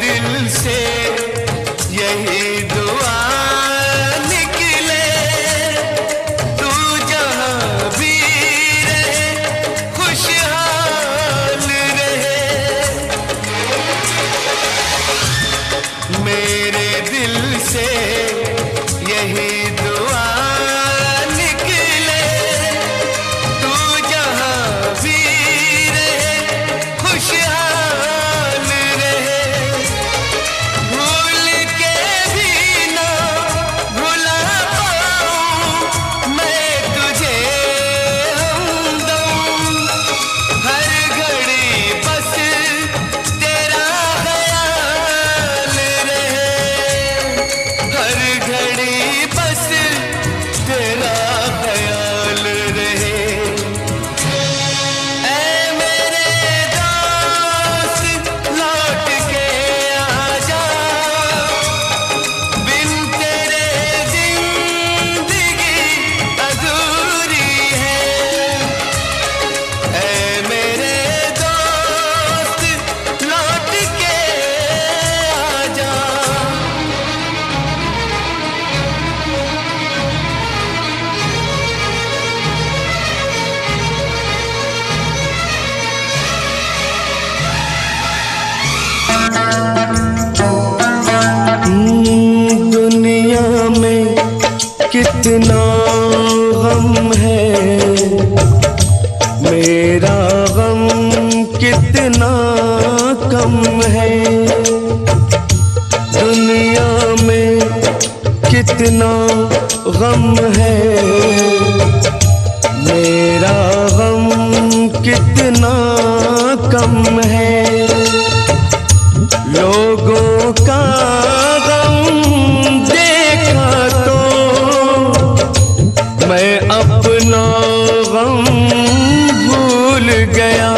दिल से यही दुआ निकले, तू जहाँ भी रहे खुशहाल रहे। मेरे दिल से यही दुआ निकले, तू जहाँ भी रहे खुशहाल रहे। भूल के भी ना भुला पाऊँ मैं तुझे हमदम, हर घड़ी बस तेरा ख्याल रहे, हर घड़ी बस तेरा ख्याल रहे। ऐ मेरे दोस्त लौट के आजा, बिन तेरे जिंदगी अधूरी है। ऐ मेरे दोस्त लौट के आजा। दुनिया में कितना गम है, मेरा गम कितना कम है। दुनिया में कितना गम है, मेरा गम कितना कम है। लोगों का गम देखा तो मैं अपना गम भूल गया।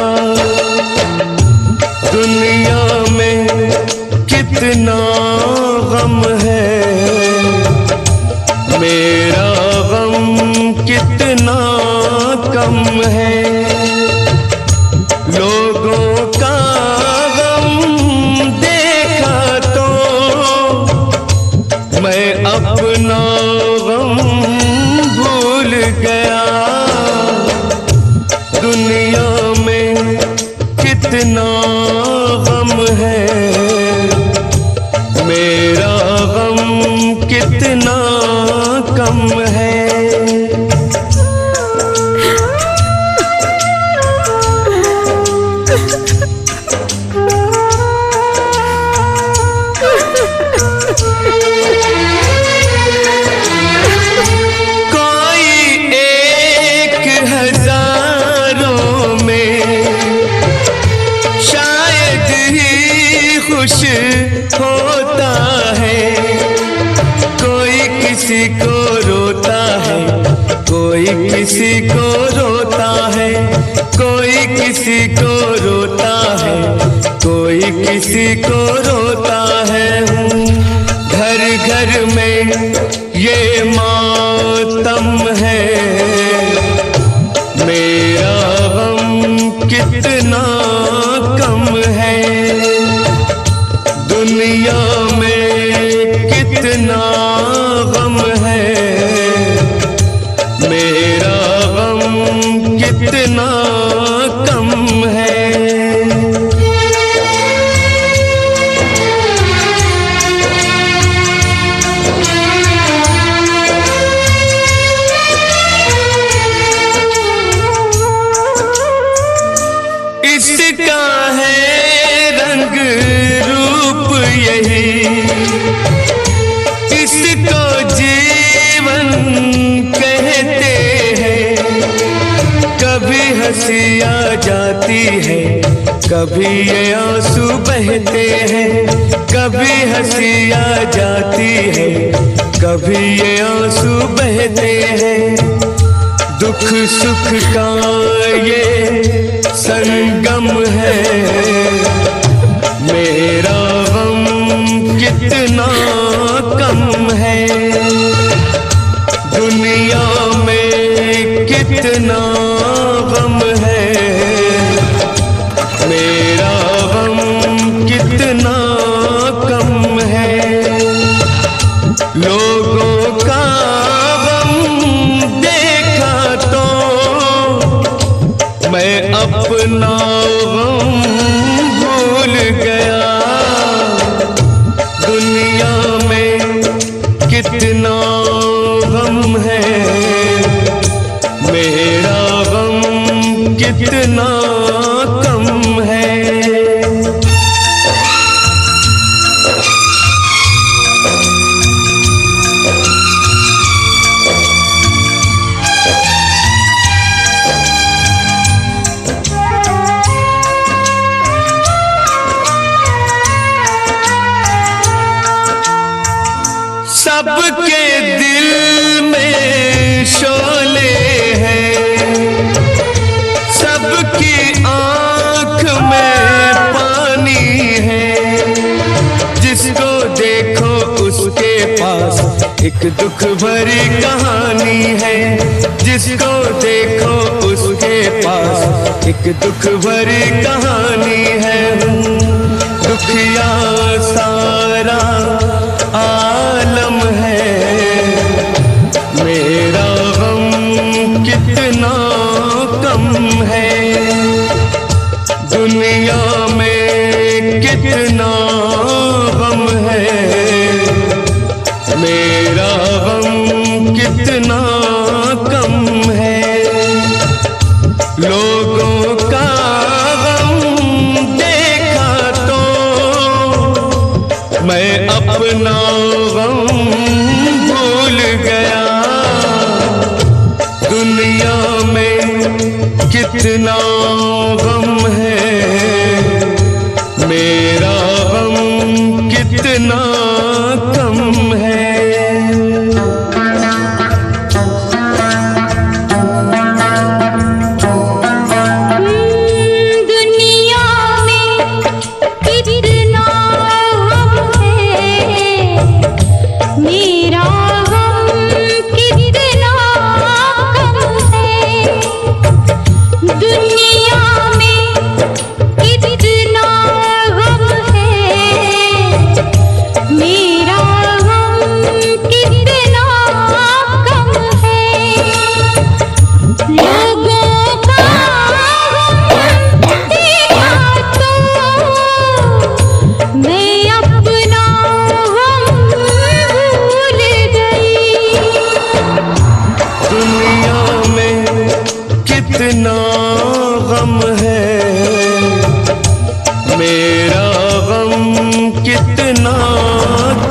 दुनिया में कितना गम है, मेरा गम कितना कम है। लोगों का मैं अपना गम भूल गया। दुनिया में कितना गम है, मेरा गम कितना कम है। खुश होता है कोई किसी को रोता है, कोई किसी को रोता है, कोई किसी को रोता है, कोई किसी को रोता है। घर घर में ये मातम है, मेरा गम कितना कम है। दुनिया में कितना गम है, मेरा गम कितना कम है। इसका है रंग रूप यही, इसको जीवन कहते हैं। कभी हंसी आ जाती है, कभी ये आंसू बहते हैं। कभी हंसी आ जाती है, कभी ये आंसू बहते हैं। दुख सुख का ये संगम है, मेरा गम कितना कम है। दुनिया में कितना गम है, मेरा गम कितना लोगों का गम देखा तो मैं अपना गम भूल गया। दुनिया में कितना गम है, मेरा गम कितना कम है। सबके दिल में शोले हैं, सबकी आँख में पानी है। जिसको देखो उसके पास एक दुख भरी कहानी है। जिसको देखो उसके पास एक दुख भरी कहानी है। दुखिया सारा आलम है, मेरा गम कितना कम है। दुनिया में कितना गम है, मेरा गम कितना कम है। लोगों का गम देखा तो मैं अपना गम भूल गया। दुनिया में कितना गम है, मेरा गम कितना कम है। कितना गम है, मेरा गम कितना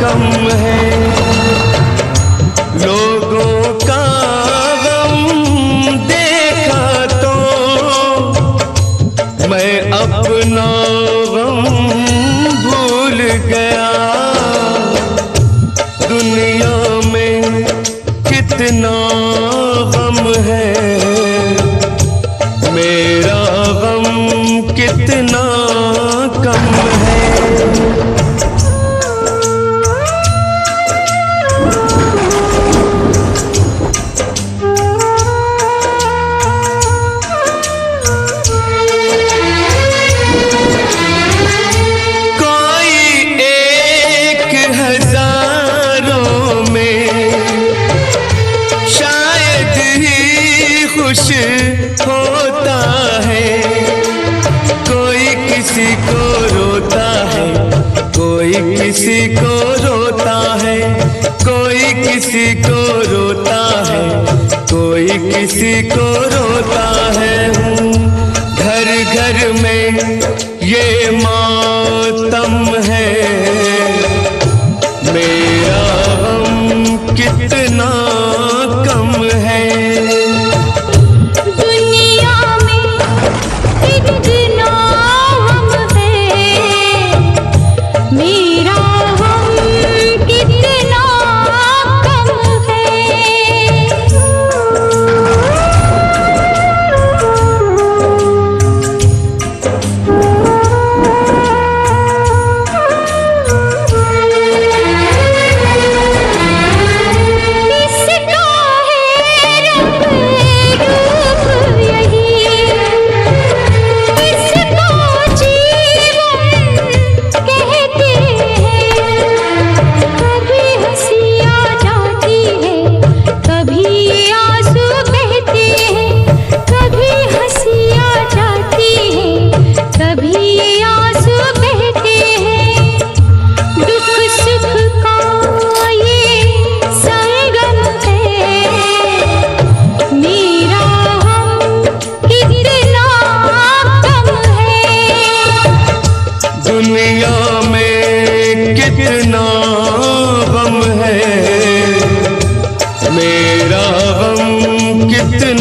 कम है। लोगों का गम देखा तो मैं अपना गम भूल गया। दुनिया में कितना गम है, मेरा गम कितना कम है। कोई एक हजारों में शायद ही खुश होता है। कोई किसी को रोता है, कोई किसी को रोता है। कोई किसी को रोता है, कोई किसी को रोता है। घर घर में ये मातम है, मेरा गम कितना कम है।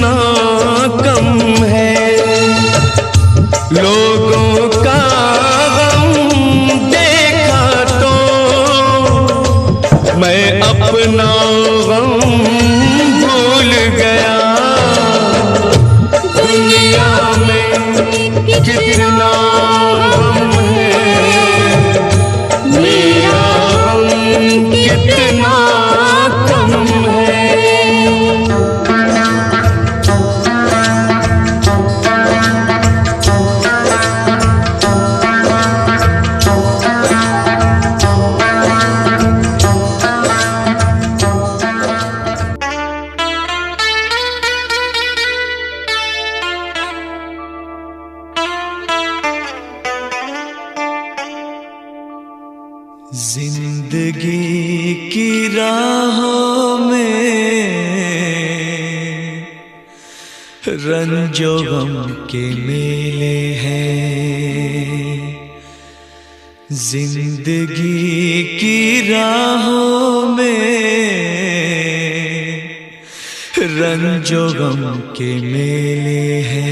कितना कम है। लोगों का गम देखा तो मैं अपना गम भूल गया। दुनिया में कितना गम है, मेरा गम कितना कम है। जिंदगी की राहों में रंजो गम के मेले हैं। जिंदगी की राहों में रंजो गम के मेले हैं।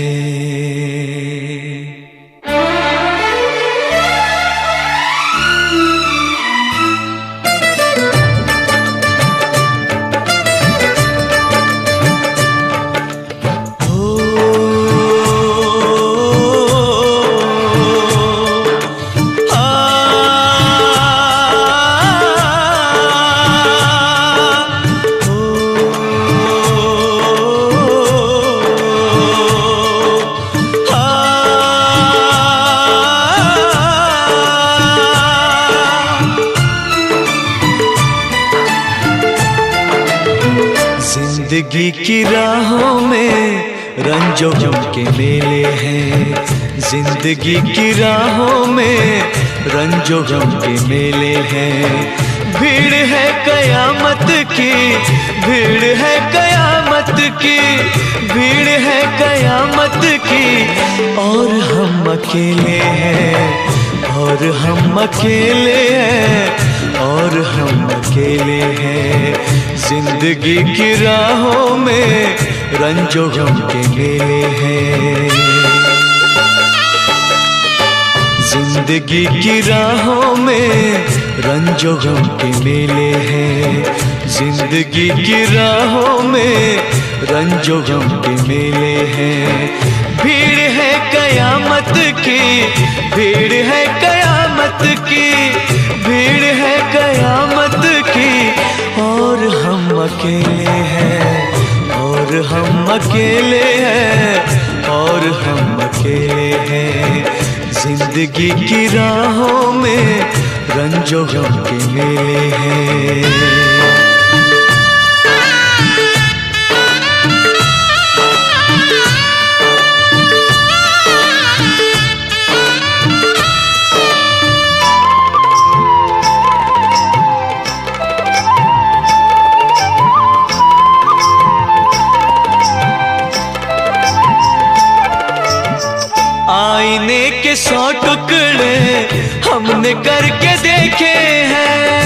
जिंदगी की राहों में रंजो गम के मेले हैं। जिंदगी की राहों में रंजो गम के मेले हैं। भीड़ है कयामत की, भीड़ है कयामत की, भीड़ है कयामत की, और हम अकेले हैं, और हम अकेले हैं, और हम अकेले हैं। जिंदगी की राहों में रंजो गम के मेले हैं। जिंदगी की राहों में रंजो गम के मेले हैं। जिंदगी की राहों में रंजो गम के मेले हैं। भीड़ है कयामत की, भीड़ है कयामत की, भीड़ है कयामत की, और हम अकेले हैं, और हम अकेले हैं, और हम अकेले हैं। जिंदगी की राहों में रंजो गम के मेले हैं। आईने के 100 टुकड़े हमने करके देखे हैं।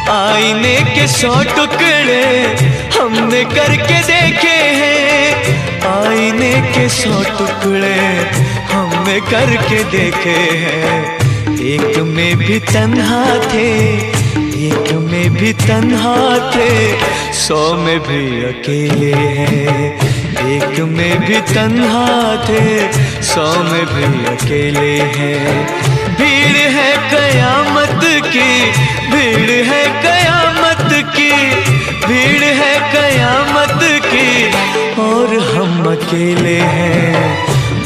आईने के 100 टुकड़े हमने करके देखे हैं। आईने के 100 टुकड़े हमने करके देखे हैं। एक में भी तन्हा थे, एक में भी तन्हा थे, 100 में भी अकेले हैं। एक में भी तन्हा थे, 100 में भी अकेले हैं। भीड़ है कयामत की, भीड़ है कयामत की, भीड़ है कयामत की, और हम अकेले हैं,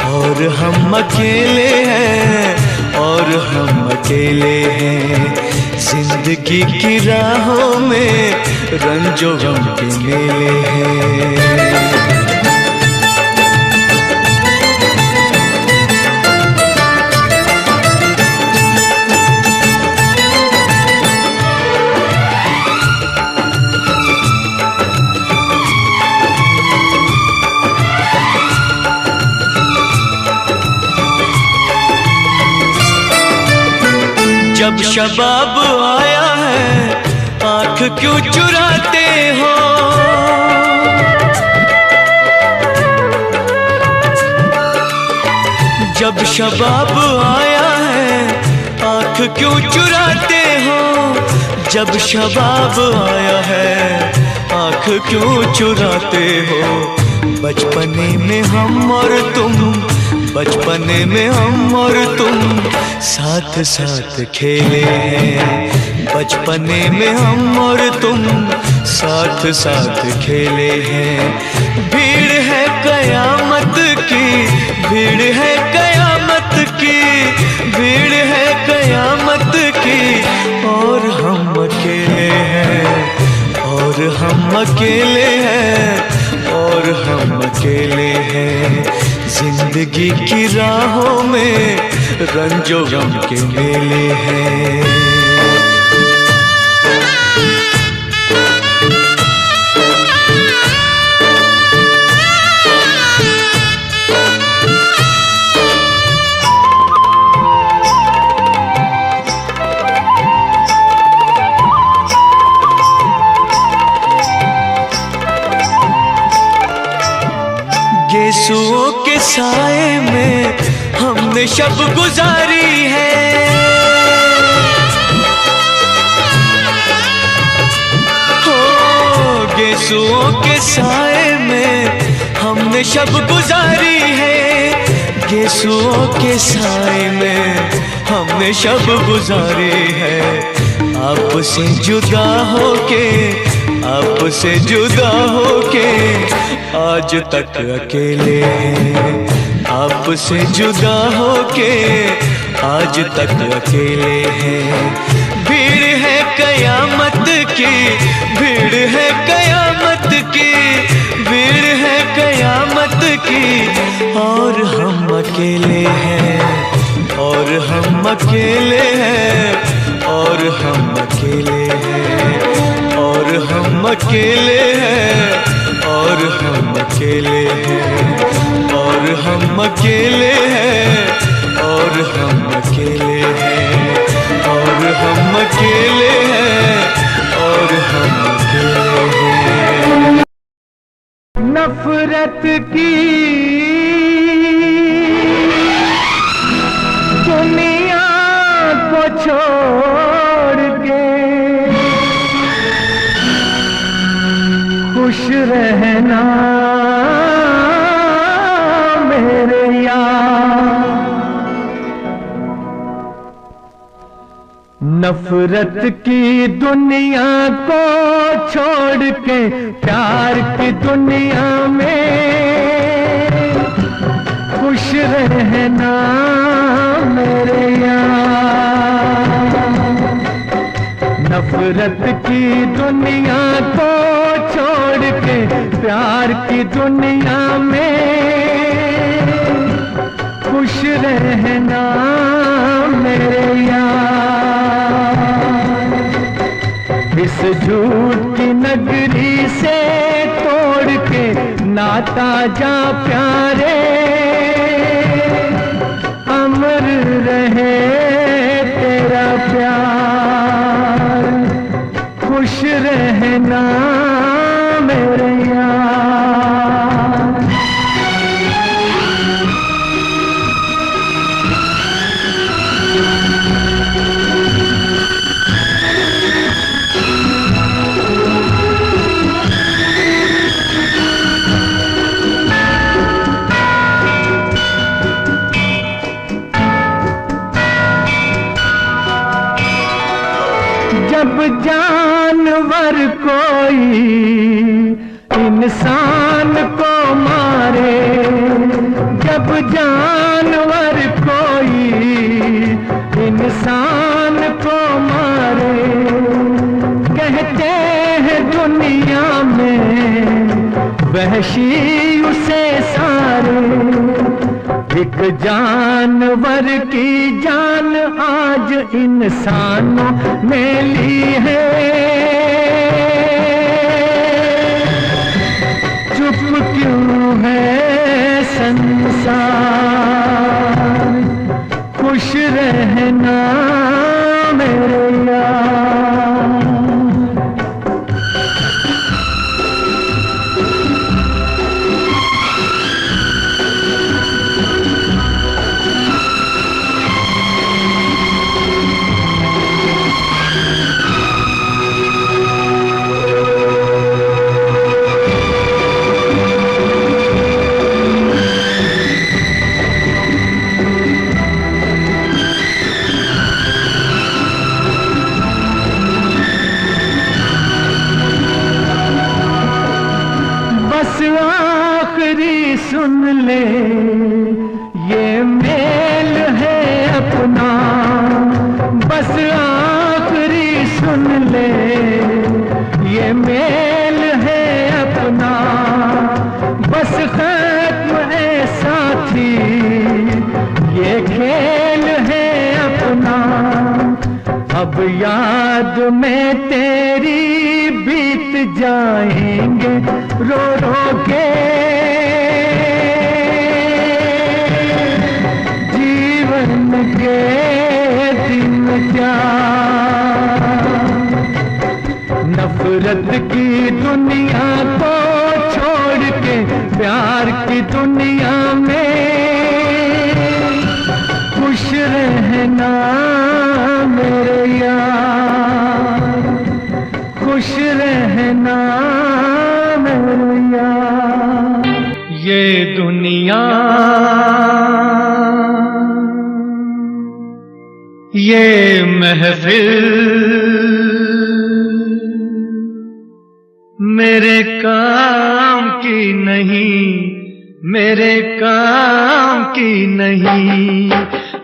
और हम अकेले हैं, और हम अकेले हैं। जिंदगी की राहों में रंजो गम के मेले हैं। जब शबाब आया है आंख क्यों चुराते हो? जब शबाब आया है आंख क्यों चुराते हो? जब शबाब आया है आंख क्यों चुराते हो? बचपने में हम और तुम, बचपने में हम और तुम साथ साथ खेले हैं। बचपने में हम और तुम साथ साथ खेले हैं। भीड़ है कयामत की, भीड़ है कयामत की, भीड़ है कयामत की, और हम अकेले हैं, और हम अकेले हैं, और हम अकेले हैं। जिंदगी की राहों में रंजो गम के मेले हैं। गेसुओं के साए में हमने शब गुजारी है। हो गेसुओं के साए में हमने शब गुजारी है। गेसुओं के साए में हमने शब गुजारी है। आपसे जुदा होके, आपसे जुदा होके आज तक अकेले हैं। आपसे जुदा होके आज तक अकेले हैं। भीड़ है कयामत की, भीड़ है कयामत की, भीड़ है कयामत की, और हम अकेले हैं, और हम अकेले हैं, और हम अकेले हैं, और हम अकेले हैं, और हम अकेले हैं, और हम अकेले हैं, और हम अकेले हैं, और हम अकेले हैं, और हम अकेले हैं। नफरत की दुनिया को छोड़ के खुश रहना मेरे यार। नफरत की दुनिया को छोड़ के प्यार की दुनिया में खुश रहना मेरे यार। नफरत की दुनिया को छोड़ के प्यार की दुनिया में खुश रहना मेरे यार। इस झूठ की नगरी से तोड़ के नाता जा प्यारे, अमर रहे तेरा प्यार। खुश रहना मेरे यार। जब जानवर कोई इंसान को मारे, जब जानवर कोई इंसान को मारे, कहते हैं दुनिया में वहशी उसे सारे। एक जानवर की जान आज इंसानों ने ली है। चुप क्यों है संसार, खुश रहना मेरे यार। सुन ले, ये मेल है अपना, बस आखिरी सुन ले, ये मेल है अपना, बस खत्म है साथी, ये खेल है अपना। अब याद में तेरी बीत जाएंगे रो रो के, जीवन के दिन क्या। नफरत की दुनिया को छोड़ के प्यार की दुनिया में खुश रहना मेरे यार, खुश रहना मेरे यार। ये दुनिया, ये महफिल मेरे काम की नहीं, मेरे काम की नहीं।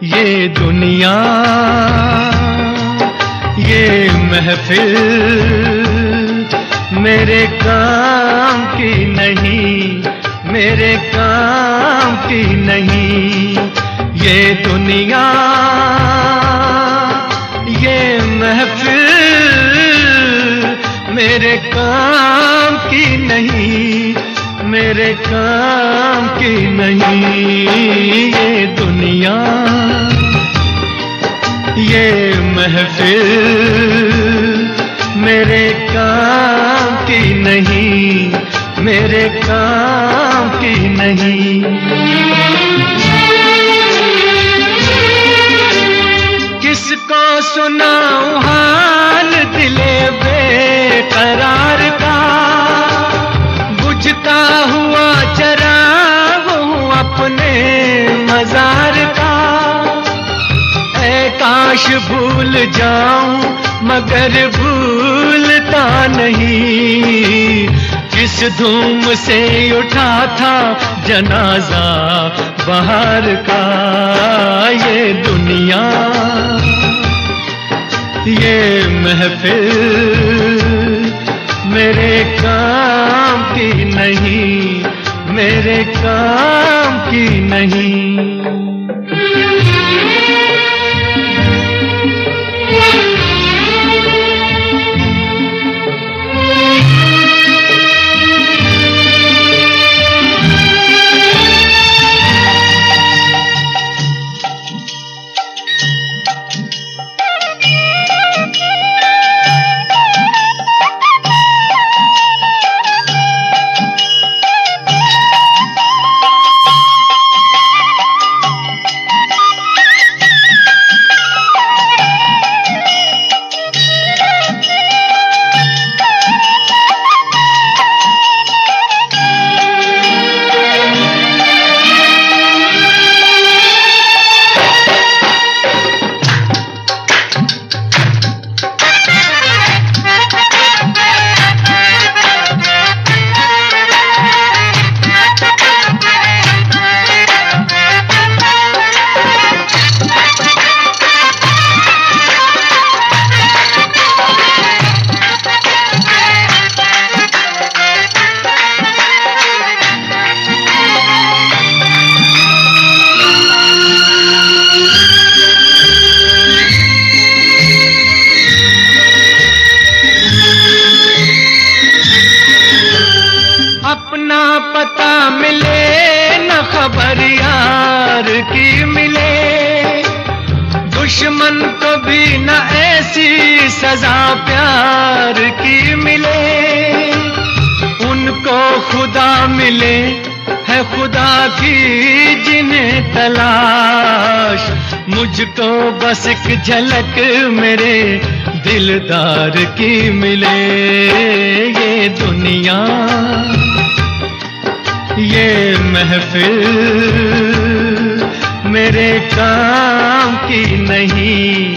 ये दुनिया, ये महफिल मेरे काम की नहीं, मेरे काम की नहीं। ये दुनिया, ये महफिल मेरे काम की नहीं, मेरे काम की नहीं। ये दुनिया, ये महफिल मेरे काम की नहीं, मेरे काम की नहीं। किसको सुनाऊं हाल दिले बेकरार का, बुझता हुआ चराग हूँ अपने मजार का। ऐ काश भूल जाऊं मगर भूलता नहीं, किस धूम से उठा था जनाजा बहार का। ये दुनिया, ये महफिल मेरे काम की नहीं, मेरे काम की नहीं। पता मिले न खबर यार की मिले, दुश्मन को भी न ऐसी सजा प्यार की मिले। उनको खुदा मिले है खुदा की जिन्हें तलाश, मुझको बस एक झलक मेरे दिलदार की मिले। ये दुनिया, ये महफिल मेरे काम की नहीं,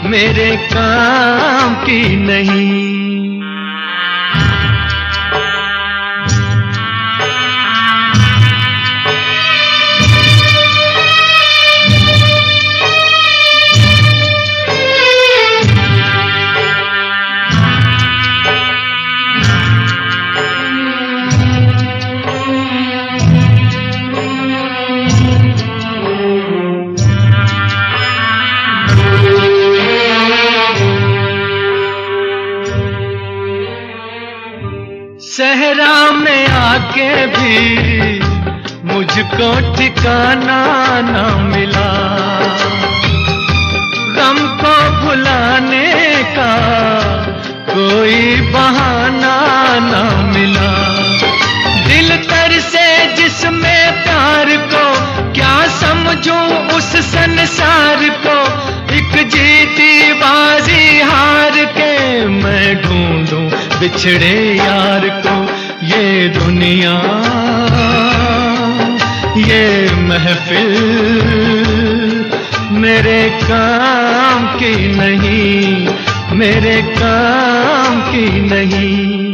मेरे काम की नहीं। सहरा में आके भी मुझको ठिकाना ना मिला, गम को भुलाने का कोई बहाना ना मिला। दिल तर से जिसमें प्यार को क्या समझूं उस संसार को, एक जीती बाजी हार के मैं ढूंढूं बिछड़े यार को। ये दुनिया ये महफिल मेरे काम की नहीं, मेरे काम की नहीं।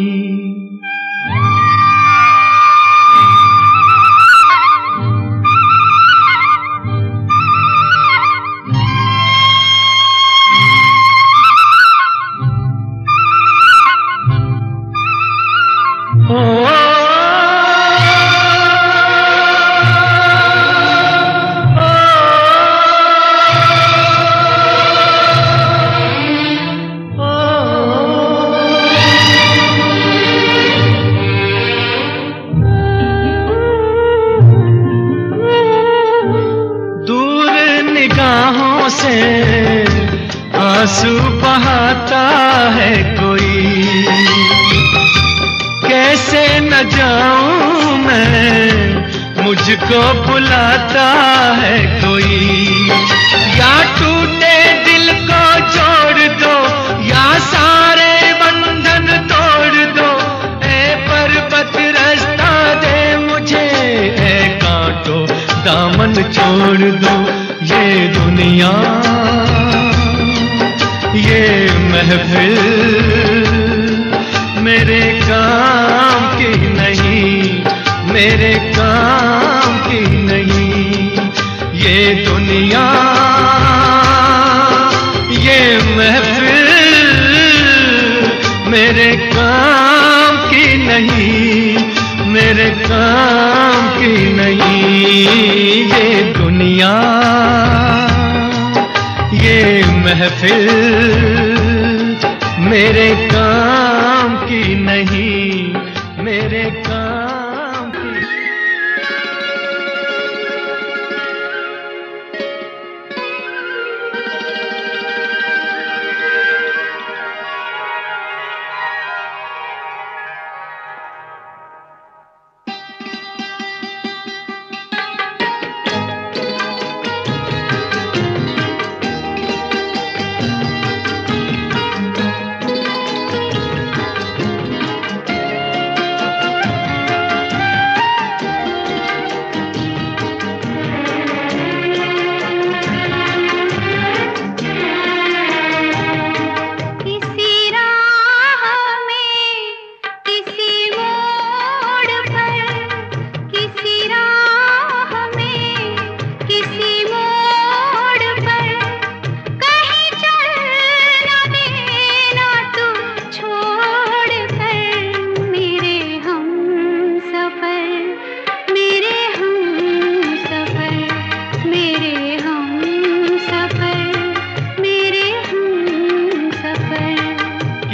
निगाहों से आंसू बहाता है कोई, कैसे न जाऊं मैं मुझको बुलाता है कोई। या टूटे दिल को जोड़ दो या सारे बंधन तोड़ दो, ऐ पर्वत रास्ता दे मुझे, ऐ कांटो दामन छोड़ दो। ये दुनिया ये महफिल मेरे काम की नहीं, मेरे काम की नहीं। ये दुनिया ये महफिल मेरे काम की नहीं, मेरे काम की नहीं। ये दुनिया ये महफिल मेरे काम की नहीं, मेरे काम की।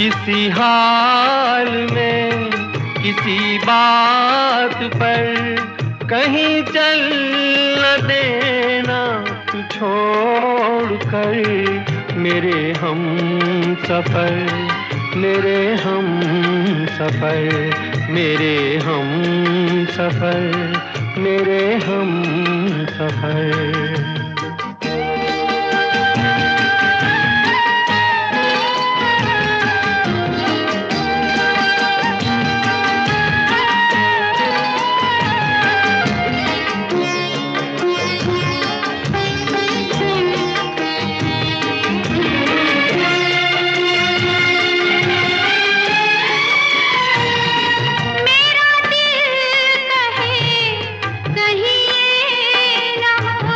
किसी हाल में किसी बात पर कहीं चल न देना तू छोड़ कर, मेरे हम सफर, मेरे हम सफर, मेरे हम सफर, मेरे हम सफर। कहीं ये न हो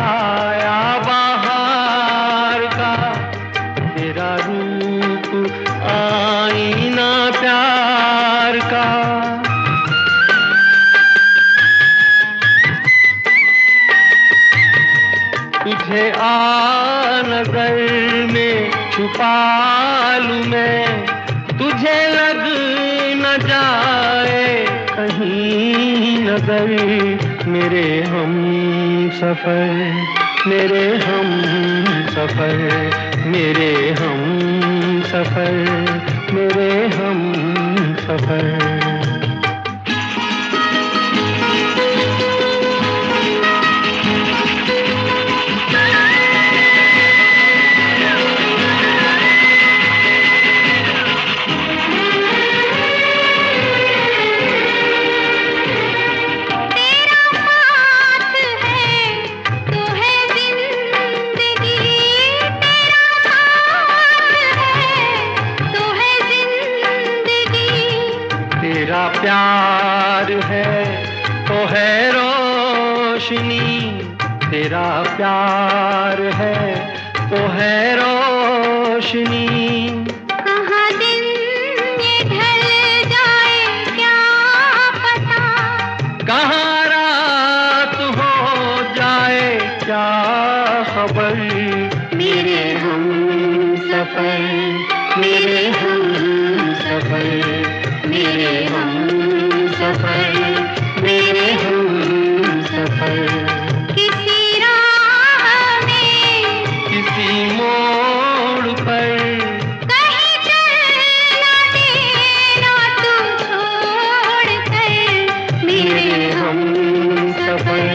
साया बाहर का, तेरा रूप आईना प्यार का। तुझे आ नजर में छुपा लूं मैं, तुझे लग न जाए कहीं नजर। मेरे हम सफर, मेरे हम सफर, मेरे हम सफर, मेरे हम सफर। तेरा प्यार है तो है रोशनी, तेरा प्यार है तो है रोशनी। कहाँ दिन ये ढल जाए क्या पता, कहाँ रात हो जाए क्या खबर। मेरे हम सफर, मेरे हम सफर, मेरे हम सफर, मेरे हम सफर। किसी राह में, किसी मोड़ पर, कहीं चल ना देना तू छोड़ कर। मेरे हम सफर,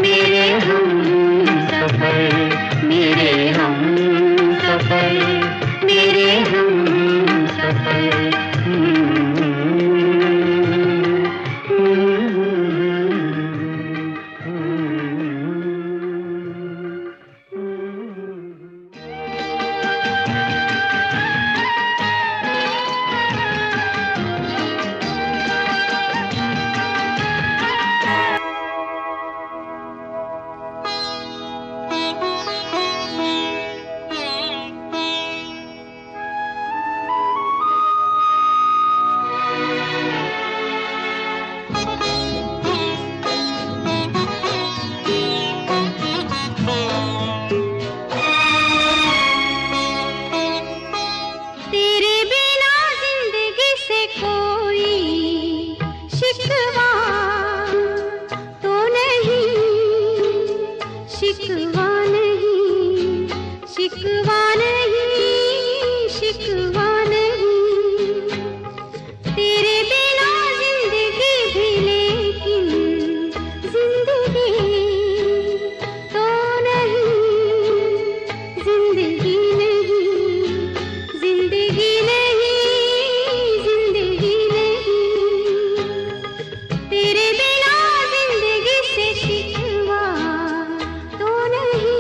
मेरे हम सफर, मेरे हम सफर, मेरे हम सफर। तेरे बिना जिंदगी से कोई शिकवा तो नहीं, शिकवा नहीं, शिकवा नहीं, शिकवा नहीं। तेरे बिना जिंदगी भी लेकिन जिंदगी तो नहीं, जिंदगी नहीं, जिंदगी नहीं, जिंदगी नहीं। तेरे बिना जिंदगी से शिकवा तो नहीं।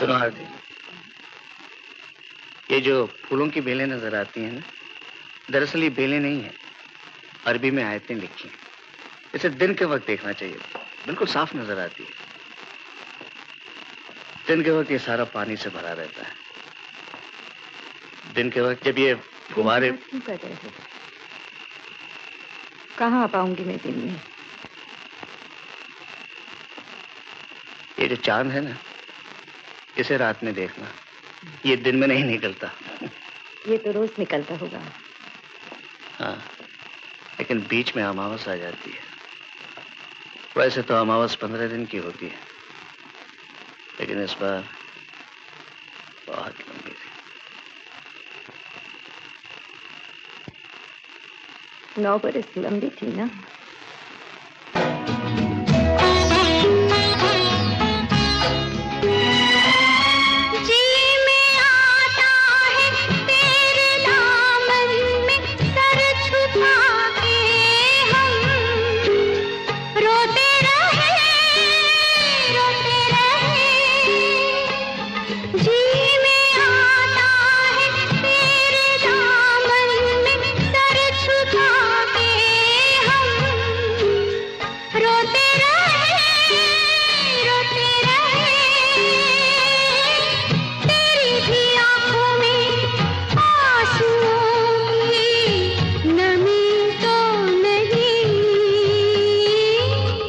सुनो आरती, ये जो फूलों की बेलें नजर आती हैं ना, दरअसल ये बेलें नहीं है, अरबी में आयतें लिखी हैं। इसे दिन के वक्त देखना चाहिए, बिल्कुल साफ नजर आती है। दिन के वक्त ये सारा पानी से भरा रहता है। दिन के वक्त जब ये फुहारे। कहाँ आ पाऊंगी मैं दिन में? ये जो चांद है ना, इसे रात में देखना, ये दिन में नहीं निकलता। ये तो रोज निकलता होगा। हाँ, लेकिन बीच में अमावस आ जाती है। वैसे तो अमावस 15 दिन की होती है, लेकिन इस बार बहुत लंबी थी। 9 बरस लंबी थी ना।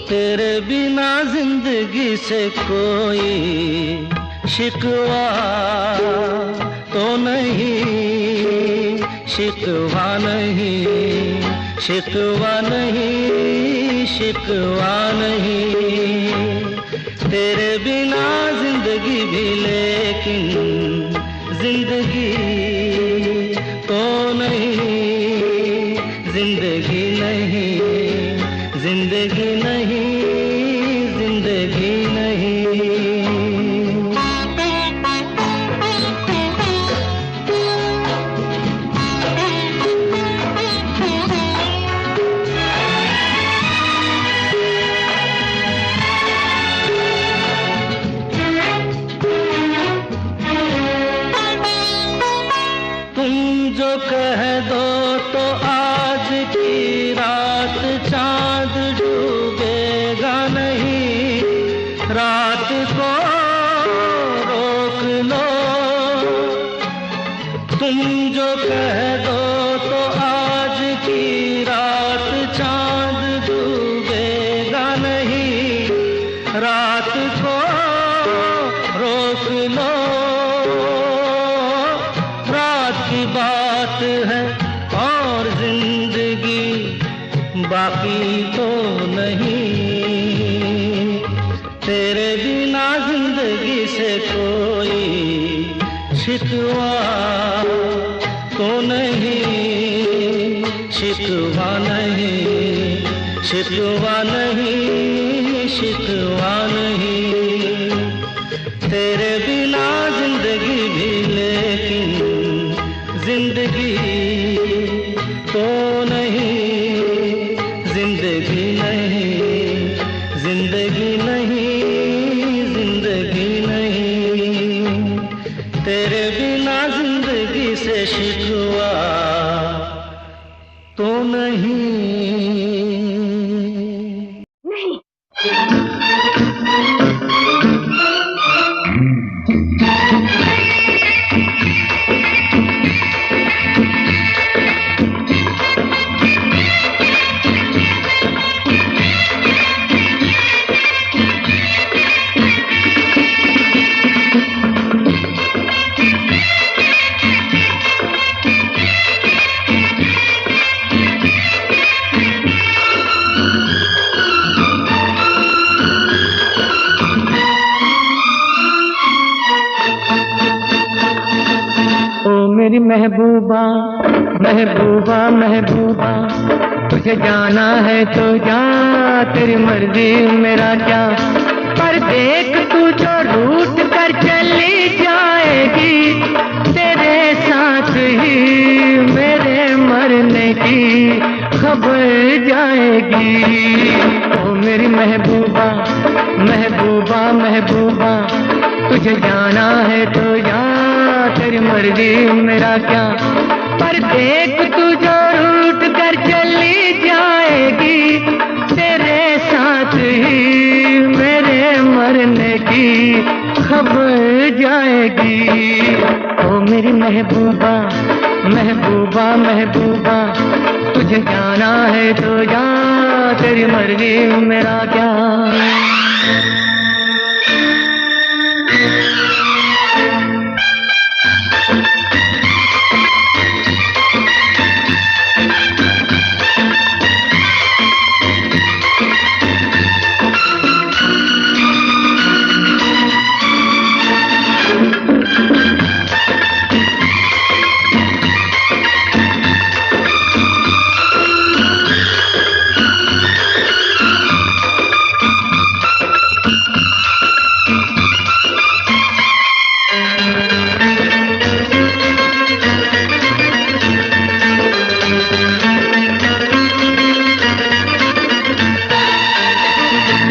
तेरे बिना जिंदगी से कोई शिकवा तो नहीं, शिकवा नहीं, शिकवा नहीं, शिकवा नहीं। तेरे बिना जिंदगी भी लेकिन जिंदगी तो नहीं, जिंदगी नहीं, जिंदगी नहीं, जिंदगी नहीं। तुम जो कह दो तो आज की रात चांद डूबेगा नहीं, रात को रोक लो। तुम जो कह दो तो आज की रात चांद डूबेगा नहीं, रात को रोक लो। रात की बात है और जिंदगी बाकी तो नहीं। तेरे बिना जिंदगी से कोई शिकवा तो नहीं, शिकवा नहीं, शिकवा नहीं, शिकवा नहीं। तेरे बिना जिंदगी भी लेकिन जिंदगी तो नहीं, जिंदगी नहीं, जिंदगी नहीं, जिंदगी नहीं। तेरे बिना जिंदगी से शिकवा तो नहीं। मेरी महबूबा, महबूबा, महबूबा, तुझे जाना है तो जा, तेरी मर्जी मेरा क्या। पर देख तू जो रूठ कर चली जाएगी, तेरे साथ ही मेरे मरने की खबर जाएगी। ओ मेरी महबूबा, महबूबा, महबूबा, तुझे जाना जाना है तो जा, तेरी मर्जी मेरा क्या। पर देख तू जो रूठ कर चली जाएगी, तेरे साथ ही मेरे मरने की खबर जाएगी। ओ मेरी महबूबा महबूबा महबूबा, तुझे जाना है तो जा, तेरी मर्जी मेरा क्या।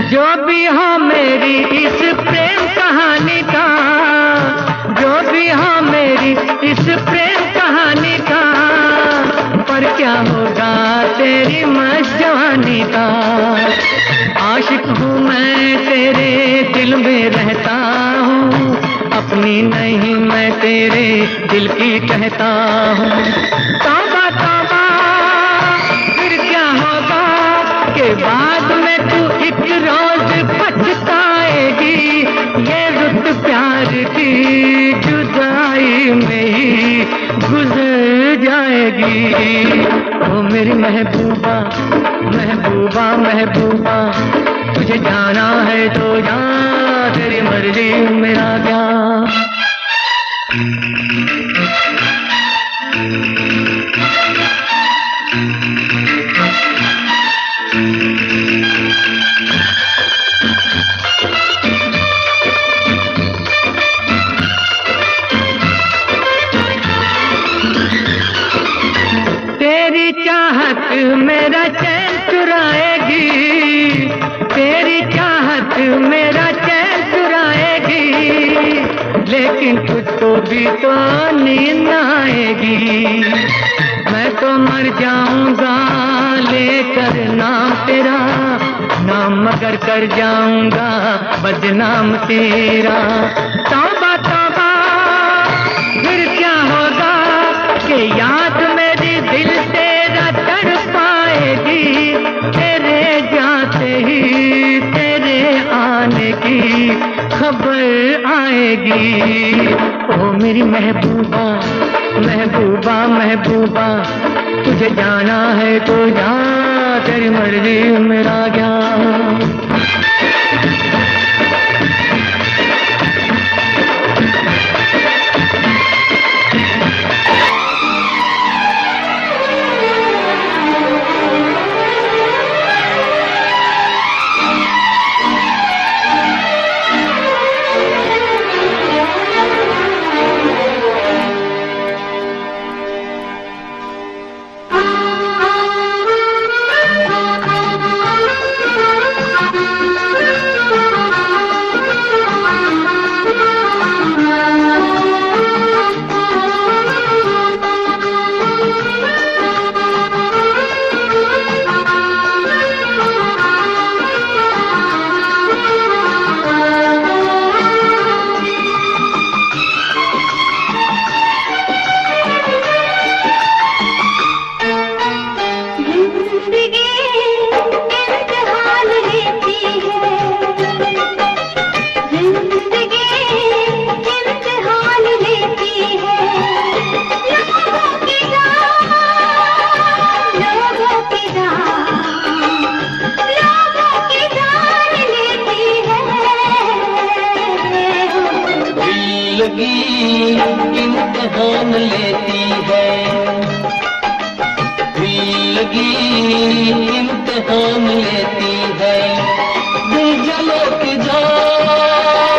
जो भी हो मेरी इस प्रेम कहानी का, जो भी हो मेरी इस प्रेम कहानी का, पर क्या होगा तेरी मस्त जवानी का। आशिक हूँ मैं तेरे दिल में रहता हूँ, अपनी नहीं मैं तेरे दिल की कहता हूँ। तौबा तौबा फिर क्या होगा के बाद में तू एक रोज पछताएगी, ये रुत प्यार की जुदाई में ही गुजर जाएगी। ओ मेरी महबूबा महबूबा महबूबा, तुझे जाना है तो जा, तेरी मर्जी मेरा क्या। तेरी चाहत मेरा चैन चुराएगी, तेरी चाहत मेरा चैन चुराएगी, लेकिन तुझको भी तो नींद आएगी। मैं तो मर जाऊंगा लेकर नाम तेरा, नाम मगर कर जाऊंगा बदनाम तेरा। तौबा तौबा फिर क्या होगा कि याद मेरी दिल तेरा तड़पाएगी, तेरे जाते ही तेरे आने की खबर आएगी। ओ मेरी महबूबा महबूबा महबूबा, तुझे जाना है तो जा, तेरी मर्जी मेरा क्या। इम्तिहान लेती है, जिंदगी इम्तिहान लेती है। दिल जलो की जान,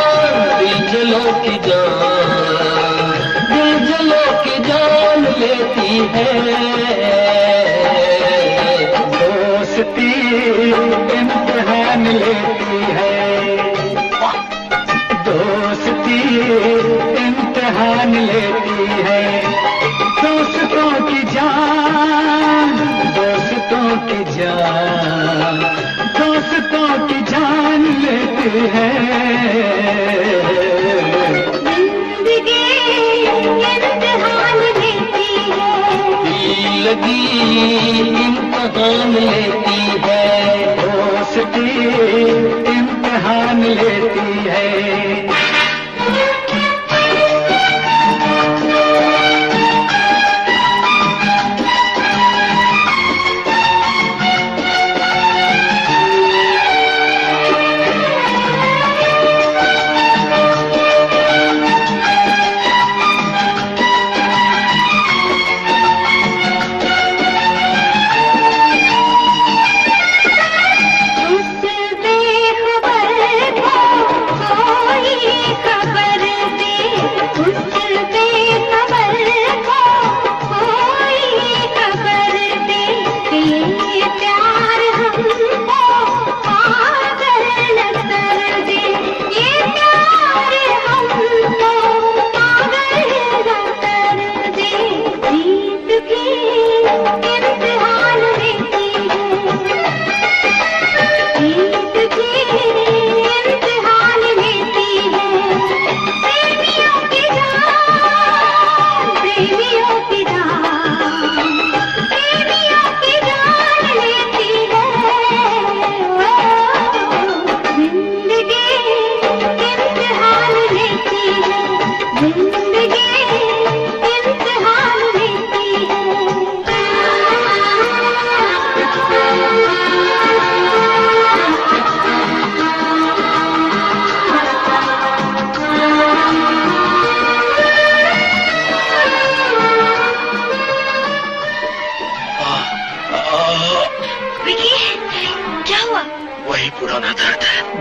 दिल जलो की जान, दिल जलो की जान लेती है। दोस्ती इम्तिहान लेती है, दोस्ती है। जिंदगी इम्तिहान लेती है, दिल लगी इम्तिहान लेती है, दोस्ती इम्तिहान लेती है।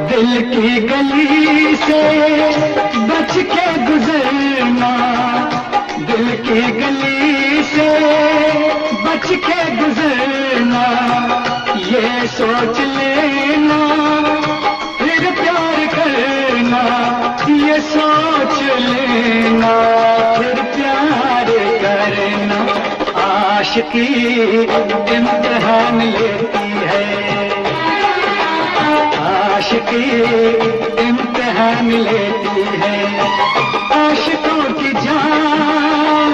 दिल की गली से बच के गुजरना, दिल की गली से बच के गुजरना, ये सोच लेना फिर प्यार करना, ये सोच लेना फिर प्यार करना। आशिकी इम्तिहान लेती है, आशिकी इम्तिहान लेती है। आशिकों की जान,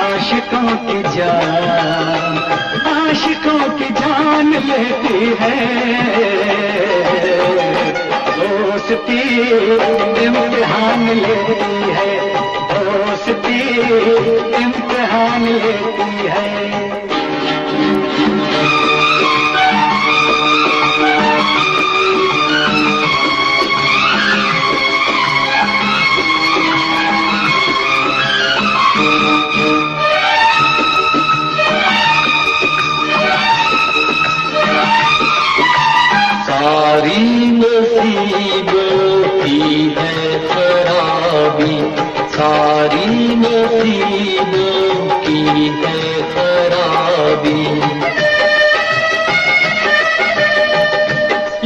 आशिकों की जान, आशिकों की जान लेती है। दोस्ती इम्तिहान लेती है, दोस्ती इम्तिहान लेती है। सारी नसीबों की है खराबी, सारी नसीबों की है खराबी।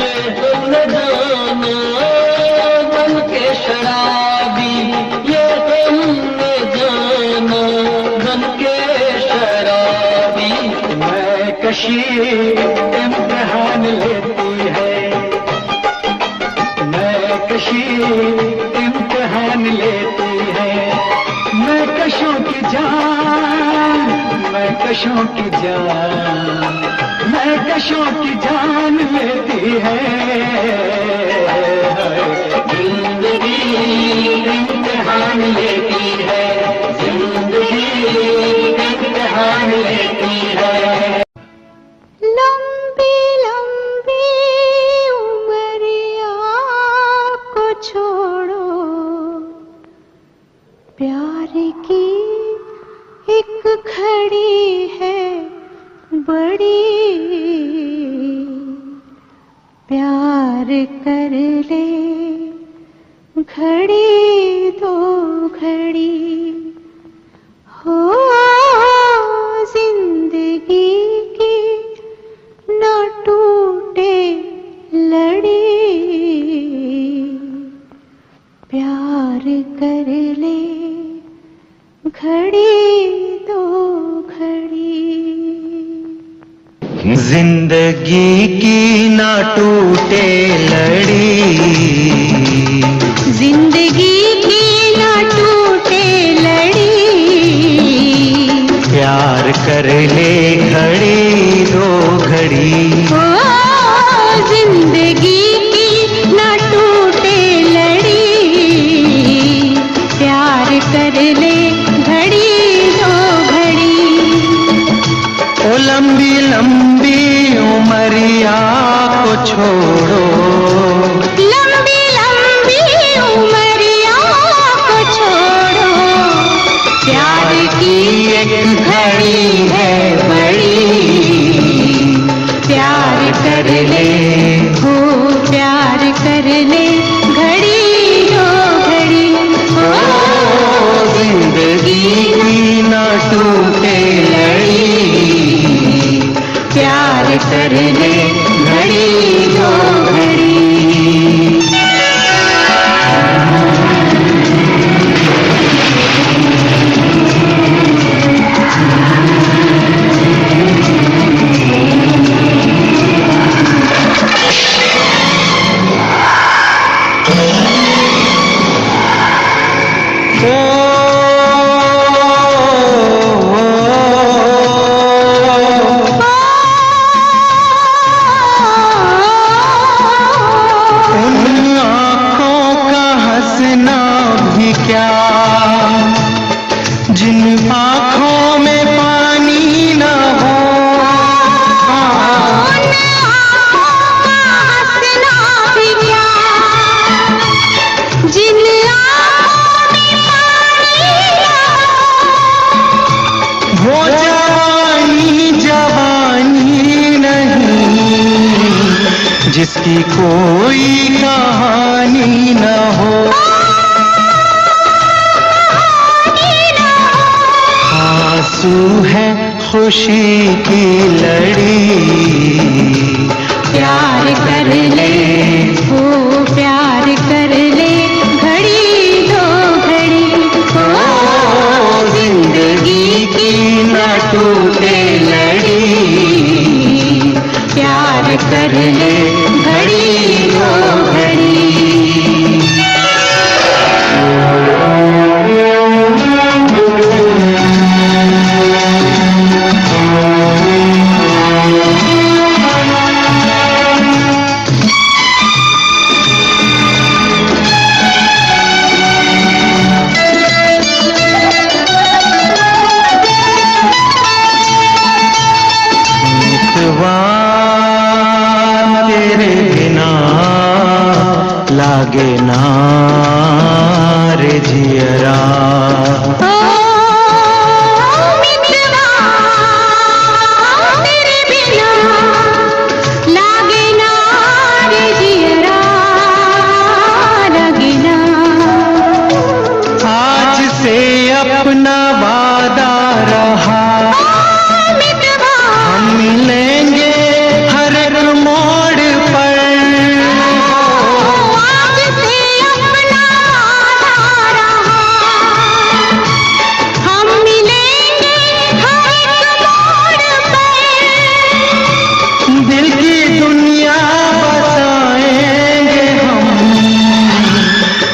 ये हम न जाना बन के शराबी, ये हम न जाना बन के शराबी। मैं कशी इम्तिहान लेती है, मैं कशी इम्तिहान लेती है। मैं कशों की जान, मैं कशों की जान, मैं कशों की जान लेती है। जिंदगी इम्तिहान लेती है, जिंदगी इम्तिहान लेती है। लंबी लंबी उमरिया को छोड़ो, प्यार की एक घड़ी है बड़ी, प्यार कर ले घड़ी दो घड़ी, हो जिंदगी की न टूटे लड़ी, प्यार कर ले घड़ी दो घड़ी। जिंदगी की ना टूटे लड़ी, जिंदगी की ना टूटे लड़ी, प्यार कर ले घड़ी दो घड़ी। ओ जिंदगी की ना टूटे लड़ी, प्यार कर ले घड़ी दो घड़ी। ओ लंबी लंबी उमरिया को छोड़ो, लंबी लंबी उमरिया को छोड़ो, प्यार की एक घड़ी है बड़ी, प्यार कर ले हो प्यार कर ले घड़ी दो घड़ी। ओ जिंदगी की ना टूटे लड़ी, प्यार कर ले घड़ी दो घड़ी। उन आँखों का हंसना भी क्या, जिन आँखों में पानी न हो। हंसना भी क्या, जिन आँखों में पानी ना हो। वो जवानी जवानी नहीं, जिसकी कोई कहानी न हो। आंसू है खुशी की लड़ी, प्यार कर ले हो प्यार कर ले घड़ी दो घड़ी। ओ जिंदगी की न टूटे लड़ी, प्यार कर ले घड़ी दो घड़ी। तेरे बिना लागे ना रे जियरा। ओ मितवा तेरे बिना लागे ना रे जियरा, लागे ना। आज से अपना वादा रहा, मितवा हम मिलेंगे हर एक मोड़ पर। आज से अपना वादा रहा, हम मिलेंगे हर एक मोड़ पर। दिल की दुनिया बसाएंगे हम,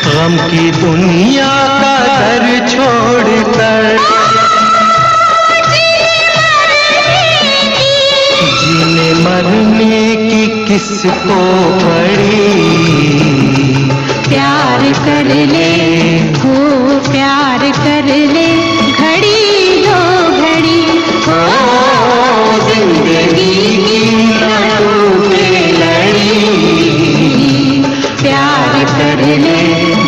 गम की दुनिया का घर छोड़कर। जीने मरने की किसको पड़ी, प्यार कर ले हो प्यार कर ले घड़ी दो घड़ी। हो जिंदगी की ना टूटे लड़ी, प्यार कर ले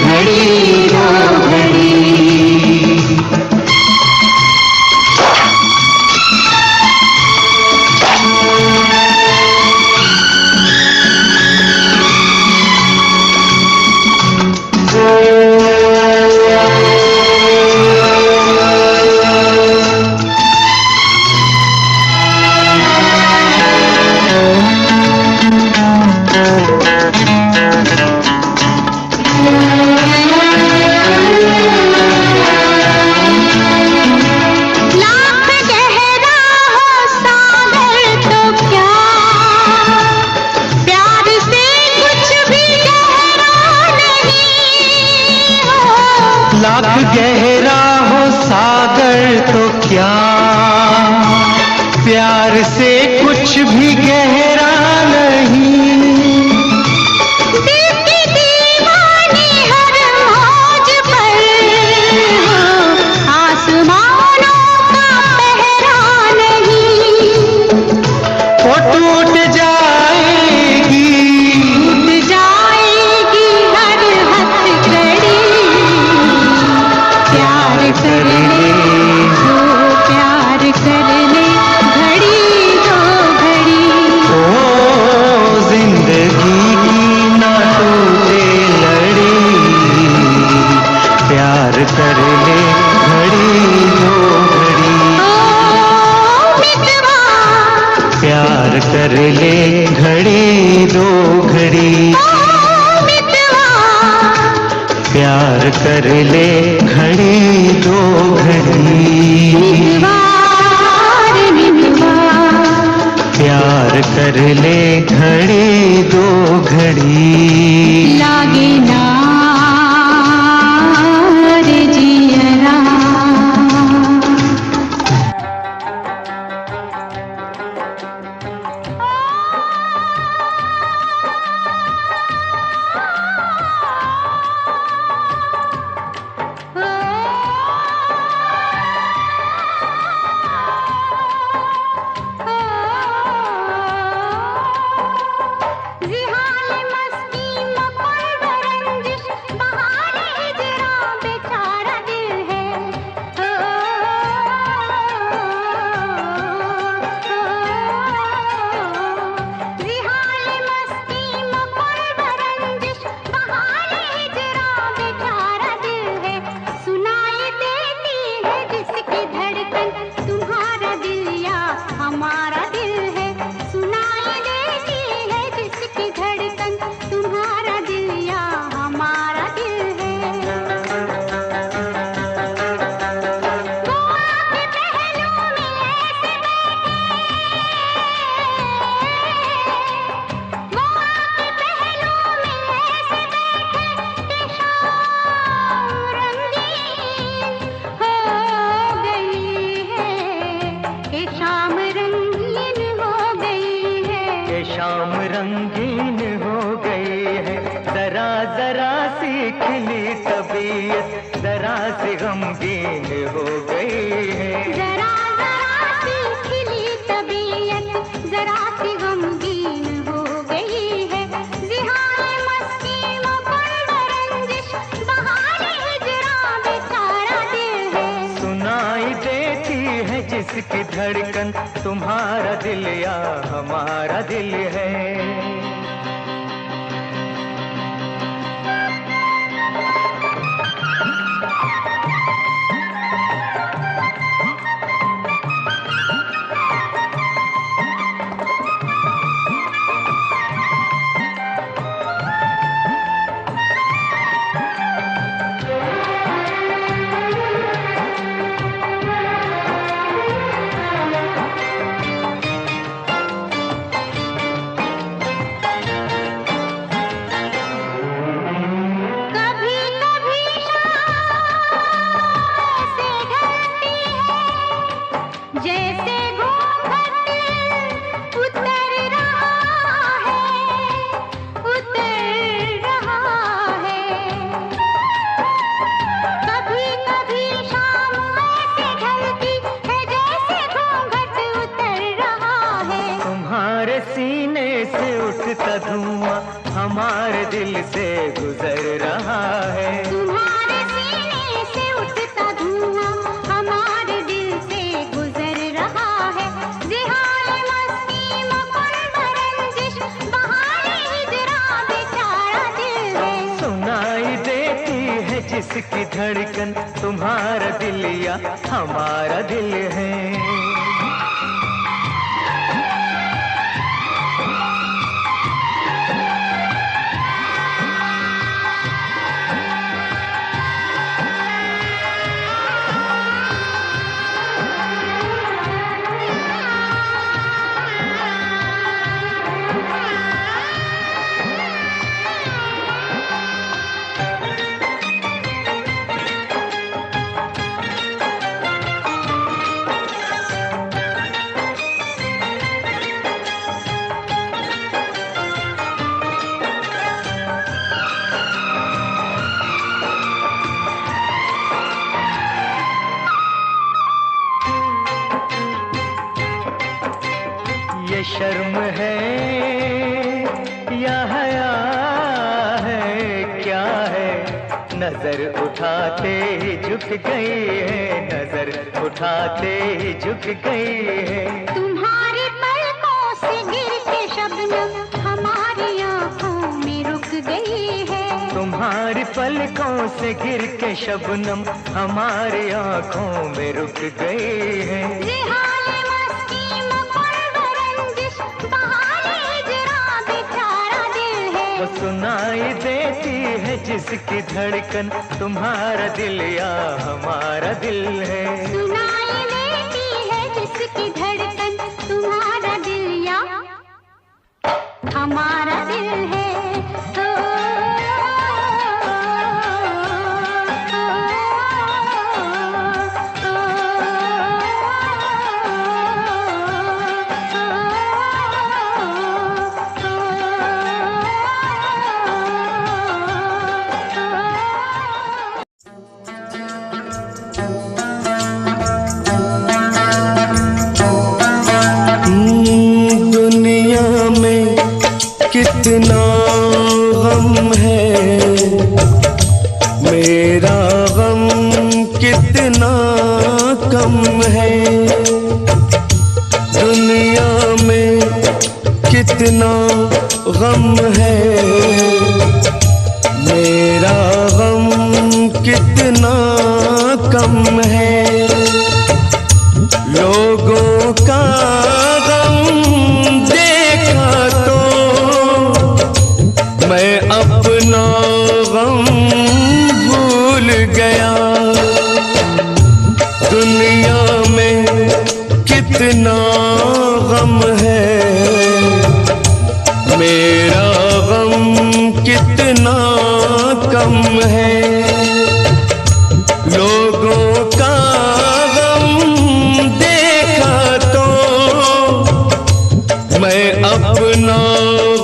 घड़ी दो घड़ी। लाख गहरा हो सागर तो क्या, प्यार से कुछ भी गहरा नहीं। दिल की दीवानी हर मौज पर हो, आसमानों का पहरा नहीं। वो टूट जाएगी हर हथकड़ी। प्यार कर ले जो प्यार कर ले, घड़ी दो घड़ी। ओ जिंदगी की ना टूटे लड़ी, प्यार कर ले घड़ी दो घड़ी। ओ मितवा, प्यार कर ले घड़ी दो घड़ी। ओ मितवा, प्यार कर ले घड़ी दो घड़ी। मितवा रे मितवा, प्यार कर ले घड़ी दो घड़ी। लागे ना रे जियरा। जिहाल मस्ती मपल रंजिश, बहारे हिजरा बेचारा दिल है। जिहाल मस्ती मपल रंजिश, बहारे हिजरा बेचारा दिल है। सुनाई देती है जिसकी धड़कन, तुम्हारा दिल या हमारा दिल है। सुनाई देती है जिसकी धड़कन, तुम्हारा दिल या हमारा दिल है। वो आके पहलू में ऐसे बैठे, वो आके पहलू में ऐसे बैठे कि शाम रंगीन हो गई है, कि शाम रंगीन हो गई है। ये शाम रंगीन हो गई है, जरा जरा सी खिली तबीयत जरा सी गमगीन हो गई है। जरा जरा सी खिली तबीयत जरा सी गमगीन हो गई है। जिहाल मस्ती मपल रंजिश, बहारे हिजरा बेचारा दिल है। सुनाई देती है जिसकी धड़कन, तुम्हारा दिल या हमारा दिल है। कभी कभी शाम से ढलती है, जैसे घूंघट उतर रहा है, उतर रहा है। कभी कभी शाम ऐसे ढलती है, जैसे घूंघट उतर रहा है। तुम्हारे सीने से उठता धुआं हमारे दिल से गुजर रहा है। तुम्हारे सीने से उठता धुआं हमारे दिल से गुजर रहा है। जिहाल मस्ती मपल रंजिश, बहारे हिजरा बेचारा दिल है। सुनाई देती है जिसकी धड़कन, तुम्हारा दिल या हमारा दिल है। शर्म है या हया है, क्या है? नजर उठाते ही झुक गई है, नजर उठाते ही झुक गई है। तुम्हारी पलकों से गिर के शबनम हमारी आंखों में रुक गई है। तुम्हारी पलकों से गिर के शबनम हमारी आंखों में रुक गई है। रिहाले मस्ती मकुल रंजिश बहाने हिजरा बेचारा दिल है। वो सुनाई देती है जिसकी धड़कन तुम्हारा दिल या हमारा दिल है। सुनाई देती है जिसकी धड़कन तुम्हारा दिल या हमारा दिल है। दुनिया में कितना गम है, मेरा गम कितना कम है। दुनिया में कितना गम है, मेरा गम कितना कम है। लोगों का गम देखा तो मैं अपना गम भूल गया। दुनिया में कितना गम है, मेरा गम कितना कम है। लोगों का गम देखा तो मैं अपना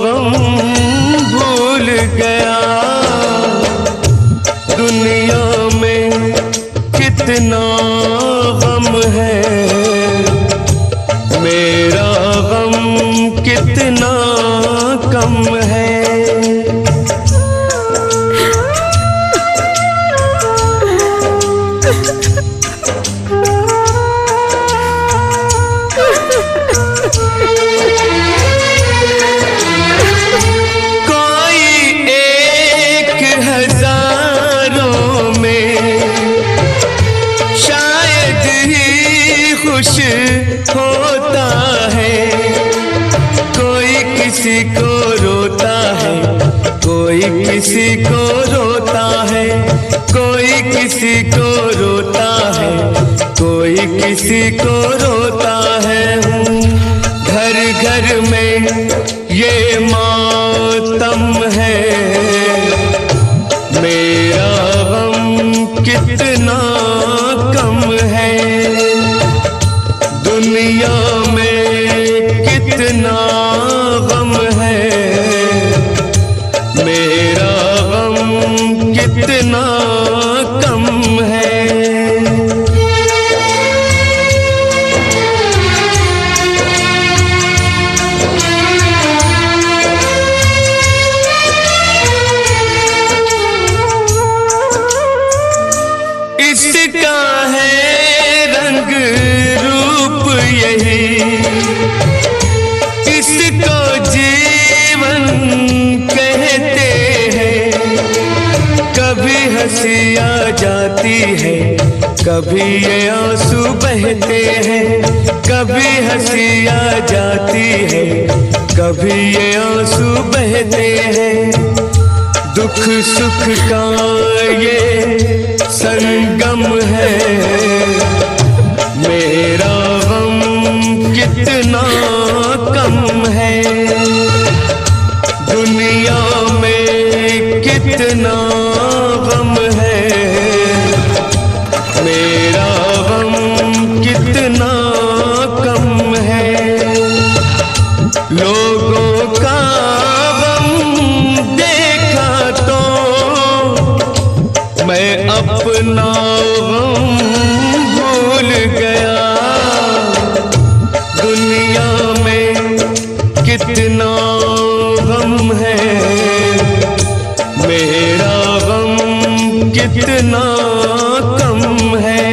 गम भूल गया। दुनिया में कितना गम है, मेरा गम कितना कम है। होता है कोई किसी को रोता है, कोई किसी को रोता है, कोई किसी को रोता है, कोई किसी को रोता है। घर घर में ये मातम है, मेरा गम कितना कम है। दुनिया में कितना गम है, मेरा गम कितना कम है। इसका है रंग रूप यही, इसको जीवन कहते हैं। कभी हंसी आ जाती है, कभी ये आंसू बहते हैं। कभी हंसी आ जाती है, कभी ये आंसू बहते हैं। दुख सुख का ये संगम है, मेरा गम कितना कम है। दुनिया में कितना गम है, मेरा गम कितना कम है। लोगों का गम देखा तो मैं अपना गम भूल गया। दुनिया में कितना कम है।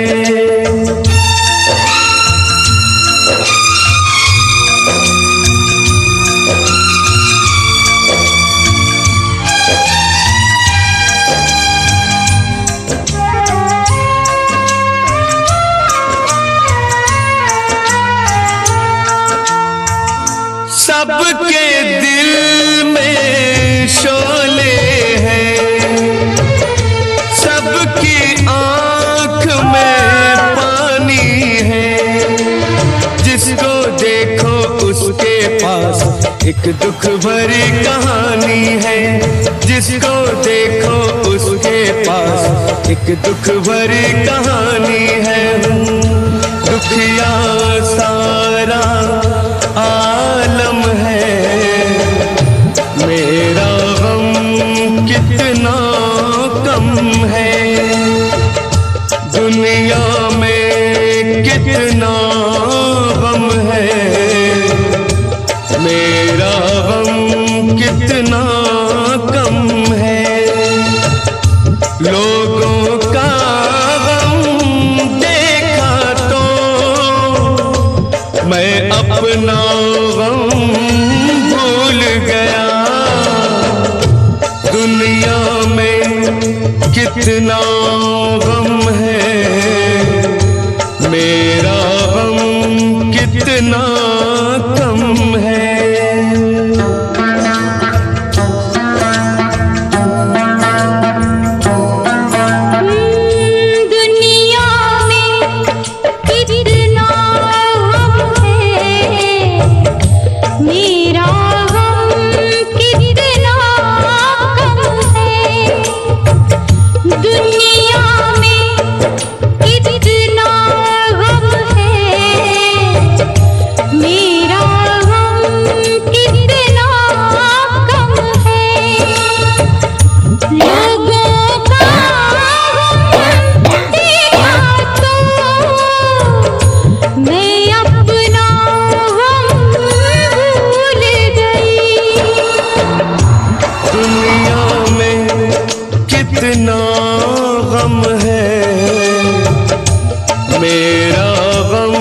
सबके दिल में शोले हैं, सबकी आंख में पानी है। जिसको देखो उसके पास एक दुख भरी कहानी है। जिसको देखो उसके पास एक दुख भरी कहानी है। दुखिया सारा आलम है, मेरा गम कितना कम है। दुनिया में कितना गम है, मेरा गम कितना कम है। लोगों का गम देखा तो मैं अपना गम भूल गया। दुनिया में कितना गम है, मेरा गम कितना कम है। कितना गम है, मेरा गम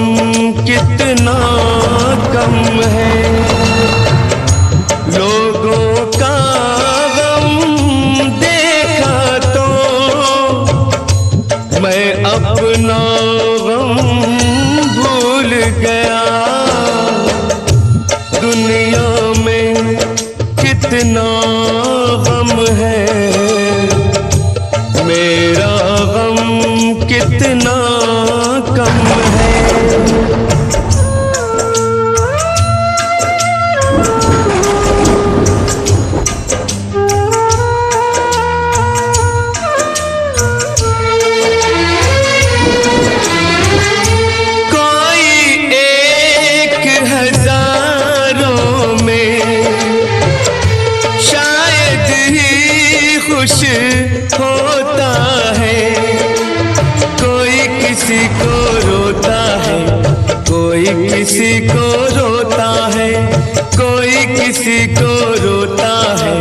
कितना कम है। लोगों का गम देखा तो मैं अपना गम भूल गया। दुनिया में कितना गम है, मेरा गम कितना कम है। कोई एक हजारों में शायद ही खुश होता है। कोई किसी को रोता है, कोई किसी को रोता है। कोई किसी को रोता है,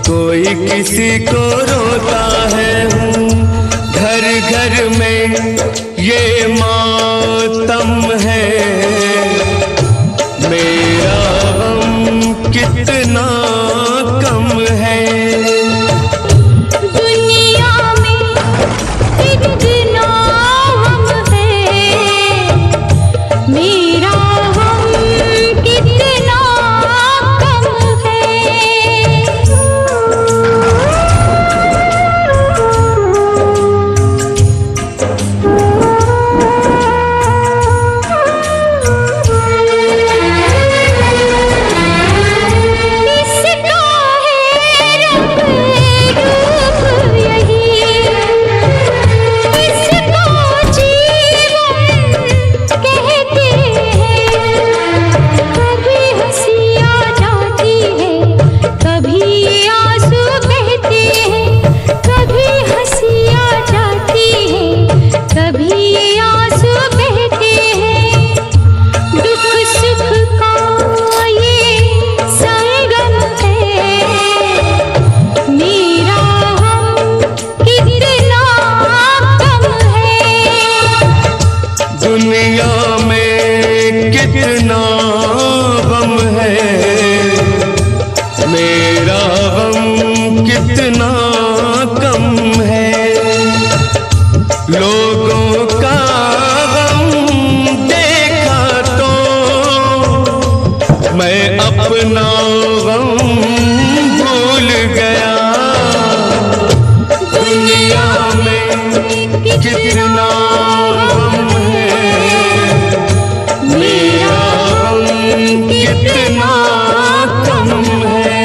कोई किसी को रोता है। घर घर में ये मातम है, मेरा गम कितना कम है। लोगों का गम देखा तो मैं अपना गम भूल गया। दुनिया में कितना गम है, मेरा गम कितना कम है।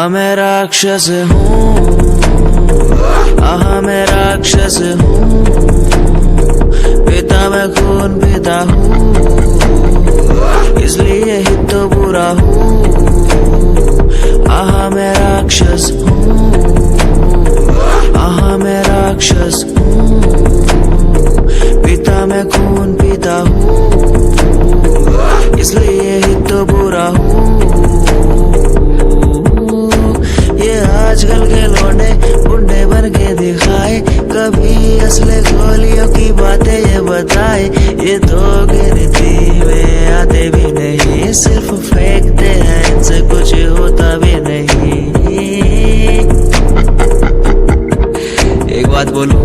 मैं राक्षस हूँ, मैं राक्षस हूँ, पिता मैं खून पिता हूँ, इसलिए ही तो बुरा हूँ। मैं राक्षस हूँ, मैं राक्षस हूँ, पिता मैं खून पिता हूँ, इसलिए ही तो बुरा हूँ। ये आजकल के लौंडे बुंडे बन के दिखाए, कभी असले गोलियों की बातें ये बताए। ये तो गिनती में आते भी नहीं, सिर्फ फेंकते हैं, इनसे कुछ होता भी नहीं। एक बात बोलूं,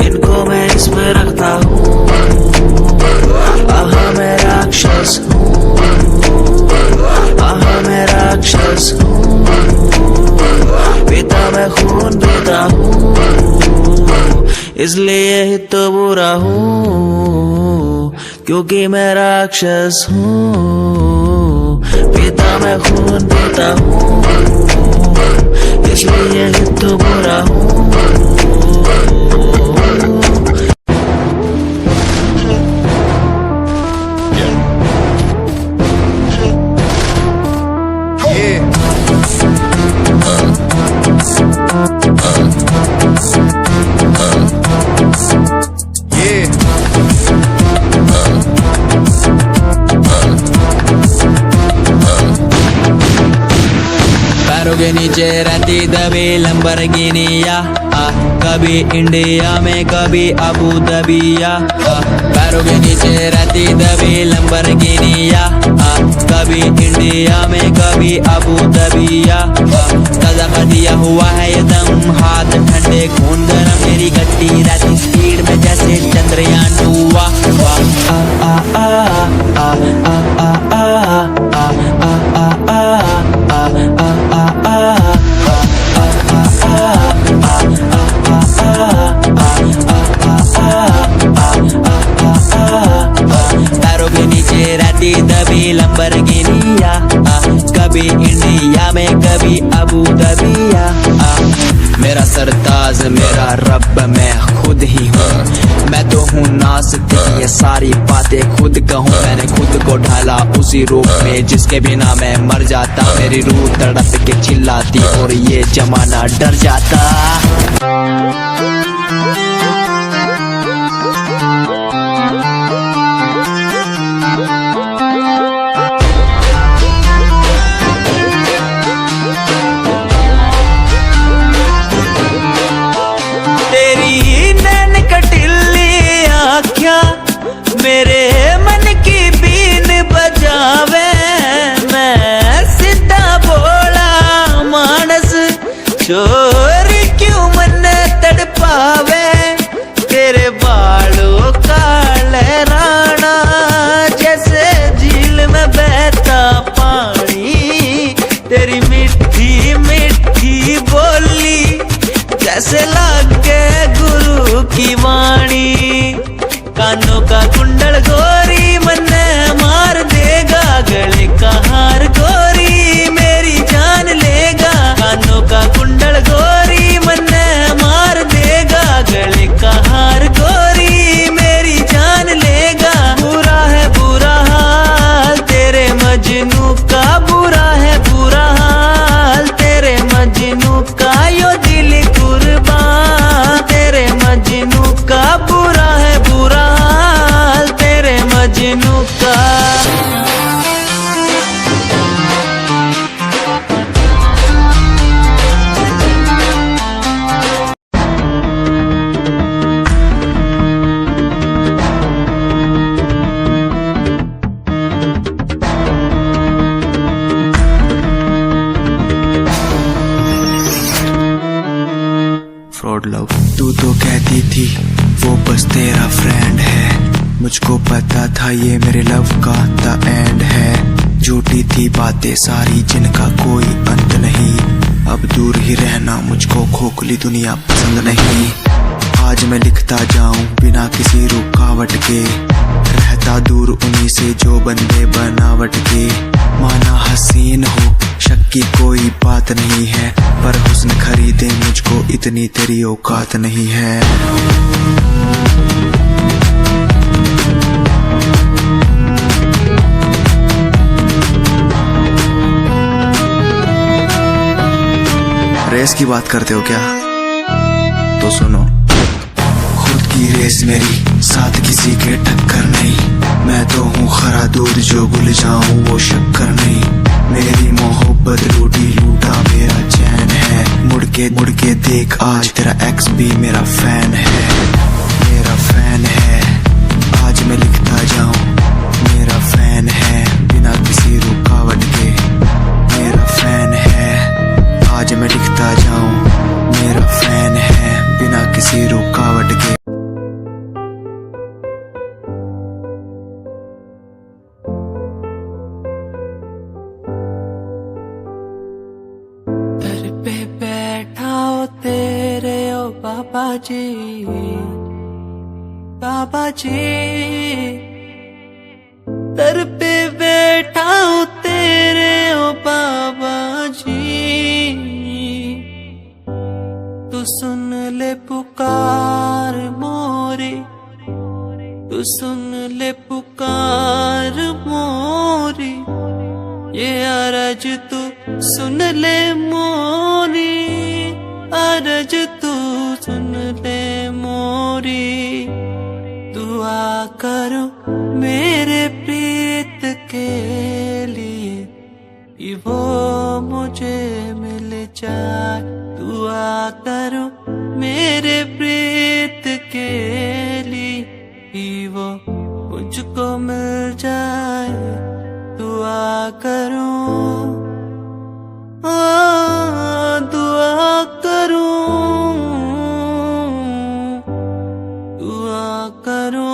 इनको मैं इसमें रखता हूँ। मैं राक्षस हूँ, मैं राक्षस हूँ, पिता मैं खून पीता हूँ, इसलिए ही तो बुरा हूँ, क्योंकि मैं राक्षस हूँ। पिता मैं खून पीता हूँ, इसलिए ही तो बुरा हूँ। पैरों के नीचे रहती दबी लंबरगिनिया, कभी इंडिया में कभी अबू दबिया। पैरों के नीचे रहती दबी लंबरगिनिया, कभी इंडिया में कभी अबू दबिया। ताजा कर दिया हुआ है ये दम, हाथ ठंडे खून गरम, मेरी गड्डी रहती स्पीड में जैसे चंद्रयान 2। पैरों के नीचे रहती दबी लंबरगिनिया, कभी इंडिया में कभी अबू दबिया। मेरा सरताज मेरा रब मैं खुद ही हूँ, मैं तो हूँ नास्तिक, ये सारी बातें खुद कहूँ। मैंने खुद को ढाला उसी रूप में जिसके बिना मैं मर जाता। मेरी रूह तड़प के चिल्लाती और ये जमाना डर जाता। मेरे मन की बीन बजावे, मैं सीधा बोला मानस, चोरी क्यों मन तड़पावे। तेरे बालों का लहराना जैसे झील में बहता पानी, तेरी मीठी मीठी बोली जैसे लागे गुरु की वाणी। कानों का कुंडल गोरी मन मार देगा, गले का हार गोरी मेरी जान लेगा। कानों का कुंडल गोरी मन मार देगा, गले का हार गोरी मेरी जान लेगा। बुरा है बुरा हाल तेरे मजनू का, बुरा है बुरा हाल तेरे मजनू का, यो दिल कुर्बान तेरे मजनू का। बुरा है बुरा हाल तेरे मजनू का। नहीं, वो बस तेरा फ्रेंड है। मुझको पता था ये मेरे लव का द एंड है। झूठी थी बातें सारी जिनका कोई अंत नहीं। अब दूर ही रहना, मुझको खोखली दुनिया पसंद नहीं। आज मैं लिखता जाऊं बिना किसी रुकावट के, रहता दूर उन्हीं से जो बंदे बनावट के। माना हसीन हो, शक की कोई बात नहीं है, पर हुस्न खरीदे मुझको इतनी तेरी औकात नहीं है। रेस की बात करते हो क्या? तो सुनो, खुद की रेस मेरी, साथ किसी के टक्कर नहीं। मैं तो हूँ खरा दूध, जो भूल जाऊं वो शक्कर नहीं। मेरी मोहब्बत लूटी, लूटा मेरा चैन है। मुड़ के देख, आज तेरा एक्स भी मेरा फैन है। मेरा फैन है, आज मैं लिखता जाऊं, मेरा फैन है बिना किसी रुकावट के। मेरा फैन है, आज मैं लिखता जाऊं, मेरा फैन है बिना किसी रुकावट के। दर पे बैठा हो तेरे ओ बाबा जी, बाबा जी। दर पे बैठा हो तेरे ओ बाबा जी। तू सुन ले पुकार मोरी, तू सुन ले पुकार मोरी। ये अरज तू सुन ले मोरी, अरज तू सुन ले मोरी। दुआ करो मेरे प्रीत के लिए, कि वो मुझे मिल जाए। दुआ करो मेरे प्रीत के लिए, कि वो मुझको मिल जाए। दुआ करो, दुआ करो, दुआ करो,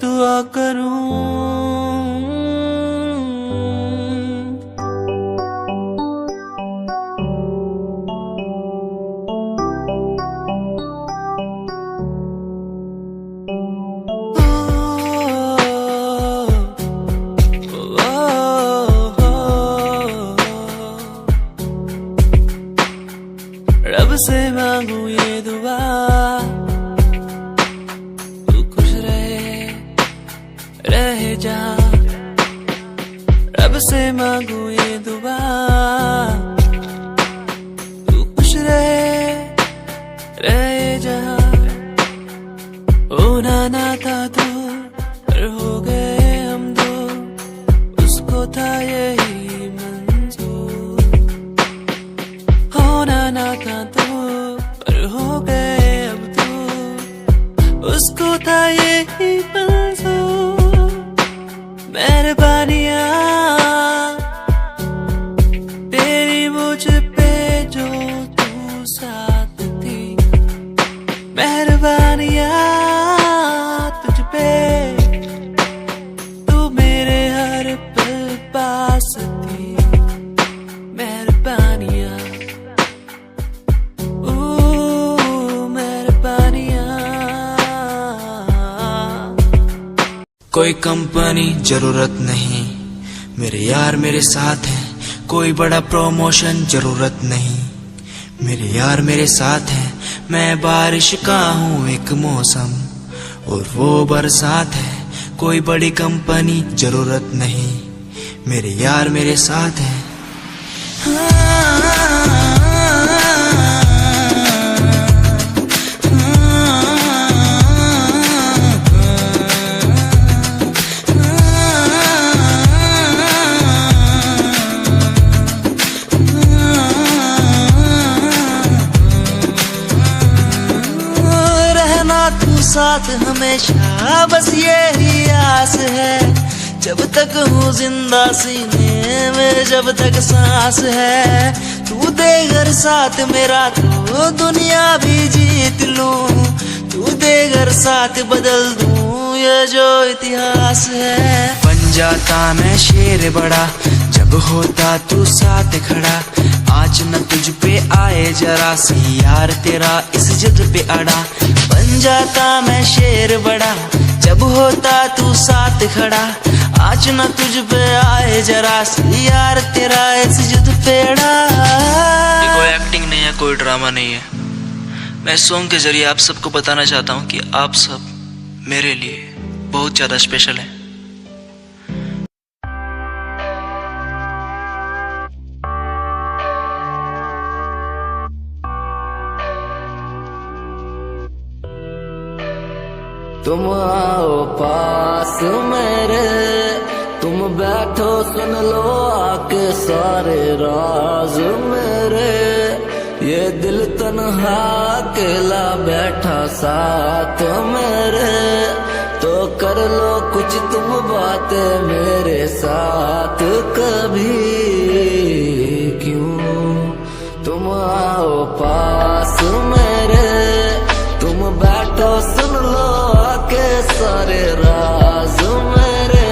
दुआ करो। रब से मांगू ये दुआ, तू खुश रहे जा। रब से मांगू ये दुआ, तू खुश रहे जा। होना ना था दूर, पर हो गए हम दो, उसको था यही मंजूर। होना ना था दूर, पर हो गए अब दूर, उसको था यही मंजूर। मेहरबानियाँ तेरी मुझ पे जो तू साथ थी, मेहरबानियाँ तुझ पे, तू मेरे हर पल पास थी। मेहरबानियाँ, मेहरबानियाँ। कोई कंपनी जरूरत नहीं, मेरे यार मेरे साथ हैं। कोई बड़ा प्रमोशन जरूरत नहीं, मेरे यार मेरे साथ हैं। मैं बारिश का हूँ एक मौसम, और वो बरसात है। कोई बड़ी कंपनी जरूरत नहीं, मेरे यार मेरे साथ हैं। साथ हमेशा बस यही आस है, जब तक हूँ जिंदा सीने में, जब तक सांस है। तू दे घर साथ मेरा तो दुनिया भी जीत लूं, तू दे घर साथ बदल दूं ये जो इतिहास है। बन जाता मैं शेर बड़ा जब होता तू साथ खड़ा, आज न तुझ पे आए जरा सी यार तेरा इस जिद पे अड़ा। बन जाता मैं शेर बड़ा जब होता तू साथ खड़ा, आज न तुझ पे आए जरा सी यार तेरा इस जिद पे अड़ा। ये कोई एक्टिंग नहीं है, कोई ड्रामा नहीं है। मैं सॉन्ग के जरिए आप सबको बताना चाहता हूँ कि आप सब मेरे लिए बहुत ज्यादा स्पेशल है। तुम आओ पास मेरे, तुम बैठो सुन लो आके सारे राज मेरे। ये दिल तन्हा अकेला बैठा साथ मेरे, तो कर लो कुछ तुम बातें मेरे साथ कभी क्यों। तुम आओ पास मेरे, तुम बैठो सुन लो आके सारे राज मेरे।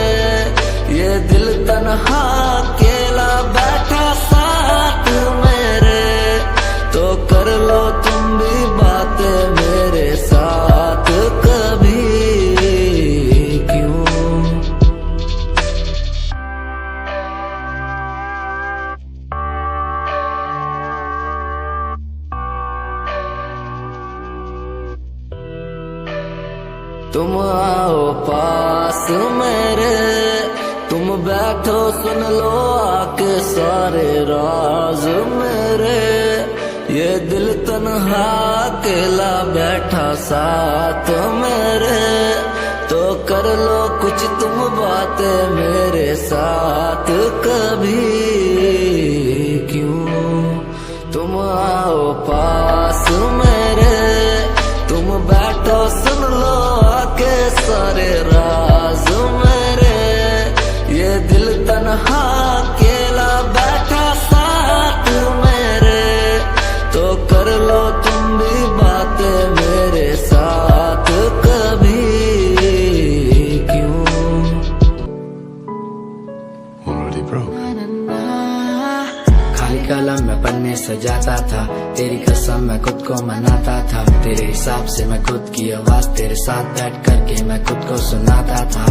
ये दिल तन्हा अकेला बैठा साथ मेरे, तो कर लो तुम भी बातें मेरे साथ कभी क्यों। तुम आओ पास मेरे, तुम बैठो सुन लो आके सारे राज मेरे। ये दिल तन्हा अकेला बैठा साथ मेरे, तो कर लो कुछ तुम बातें मेरे साथ कभी क्यों। तुम आओ पास मेरे, तुम बैठो सुन लो आके सारे राज मेरे। ये दिल तन्हा अकेला बैठा साथ मेरे, तो कर लो तुम भी बातें मेरे साथ कभी क्यों। खाली कलम में पन्ने सजाता था, तेरी कसम मैं खुद को मनाता था। तेरे हिसाब से मैं खुद की आवाज तेरे साथ बैठ करके मैं खुद को सुनाता था।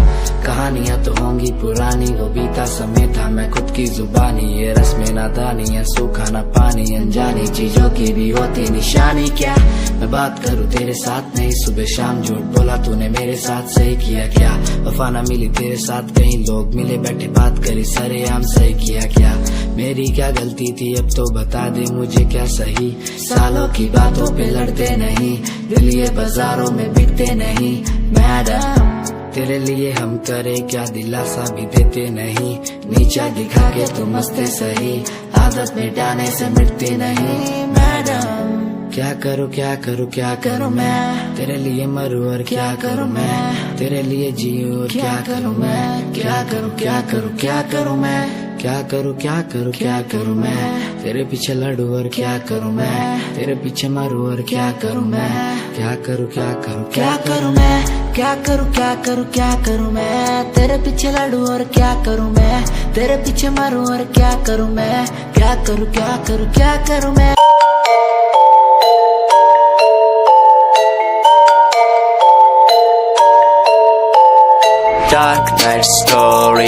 कहानियां तो होंगी पुरानी, वो बीता समय था मैं खुद की जुबानी। ये रस्में नादानी है, सूखा ना पानी, अनजानी चीजों की भी होती निशानी। क्या मैं बात करूं तेरे साथ नहीं, सुबह शाम झूठ बोला तूने मेरे साथ, सही किया क्या। वफा ना मिली तेरे साथ, कई लोग मिले बैठे बात करी सरेआम, सही किया क्या। मेरी क्या गलती थी अब तो बता दे मुझे क्या सही। सालों की बातों पे लड़ते नहीं, दिल ये बाजारों में बिकते नहीं। मैडम तेरे लिए हम करे क्या, दिलासा भी देते नहीं। नीचा दिखा के तुम हंसते सही, आदत मिटाने से मिटते नहीं। मैडम क्या करूँ क्या करूँ क्या करूँ मैं, तेरे लिए मरूं और क्या करूँ मैं। तेरे लिए जीऊं और क्या करूँ मैं, क्या करूँ क्या करूँ क्या करूँ मैं। क्या करूँ क्या करूँ क्या करूँ मैं, तेरे पीछे लड़ूं और क्या करूँ मैं। तेरे पीछे मरूं और क्या करूँ मैं, क्या करूँ क्या करूँ क्या करूँ मैं। क्या करूँ क्या करूँ क्या करूँ मैं, तेरे पीछे लड़ूं और क्या करूँ मैं। तेरे पीछे मरूं और क्या करूँ मैं, क्या करूँ क्या करूँ क्या करूँ मैं। Dark night story,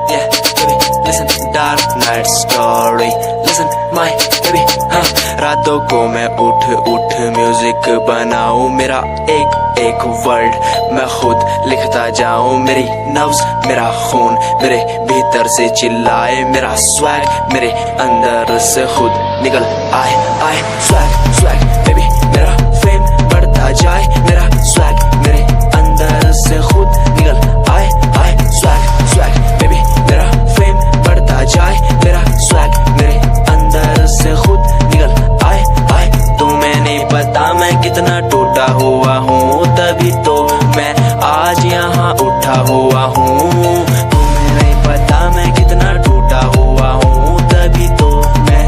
yeah baby, listen. Dark night story, listen my baby, हाँ। रातों को मैं उठ उठ म्यूजिक बनाऊं, मेरा एक एक वर्ड मैं खुद लिखता जाऊं। मेरी नब्ज मेरा खून मेरे भीतर से चिल्लाए, मेरा स्वैग मेरे अंदर से खुद निकल आए आए। स्वैग स्वैग बेबी मेरा फेम बढ़ता जाए, मेरा स्वैग मेरे अंदर से खुद निकल आए आए। स्वैग स्वैग बेबी मेरा फेम बढ़ता जाए, मेरा स्वैग मेरे अंदर से खुद निकल आए आए। तुम्हें नहीं पता मैं कितना टूटा हुआ हूँ, तभी तो मैं आज यहाँ उठा हुआ हूँ। तुम्हें नहीं पता मैं कितना टूटा हुआ हूँ, तभी तो मैं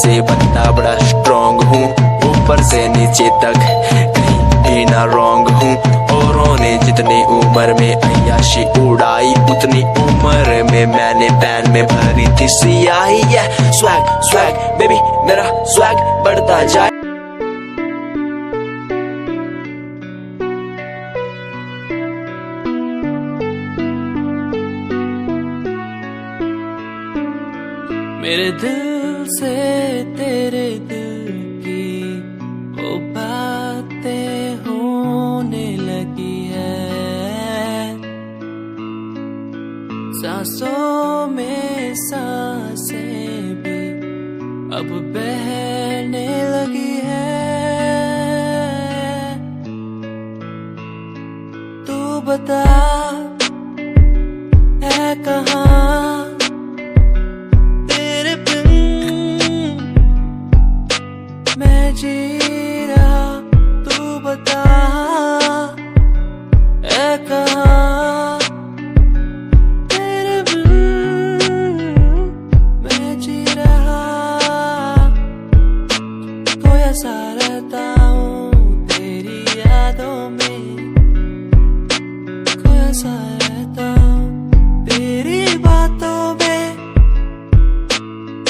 से बनता बड़ा स्ट्रॉन्ग हूँ, ऊपर से नीचे तक कहीं भी ना रॉन्ग हूँ। औरों ने जितनी उम्र में अय्याशी उड़ाई, उतनी उम्र में मैंने पैन में भरी थी सियाही। स्वैग स्वैग बेबी मेरा स्वैग बढ़ता जाए। मेरे दिल से तेरे दिल की वो बातें होने लगी है, सांसों में सांसें भी अब बहने लगी है। तू बता है कहाँ मैं जी रहा, तू बता है कहाँ तेरे बिन मैं जी रहा। खोया सा रहता हूँ तेरी यादों में, खोया सा रहता हूँ तेरी बातों में,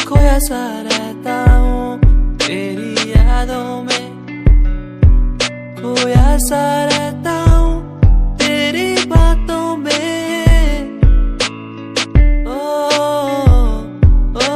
खोया सा रहता हूँ तेरी यादों में, खोया सा रहता हूँ तेरी बातों में। ओ, ओ,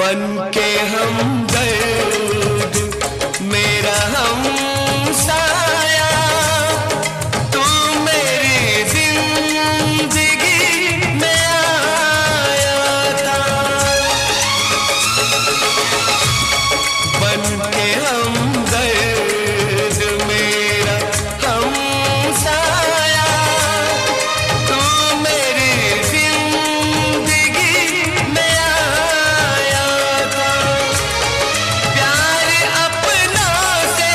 बनके हमदर्द मेरा हमसाया, तू मेरी जिंदगी में आया था। बनके हमदर्द मेरा हमसाया, तू मेरी जिंदगी में आया था। प्यार अपनों से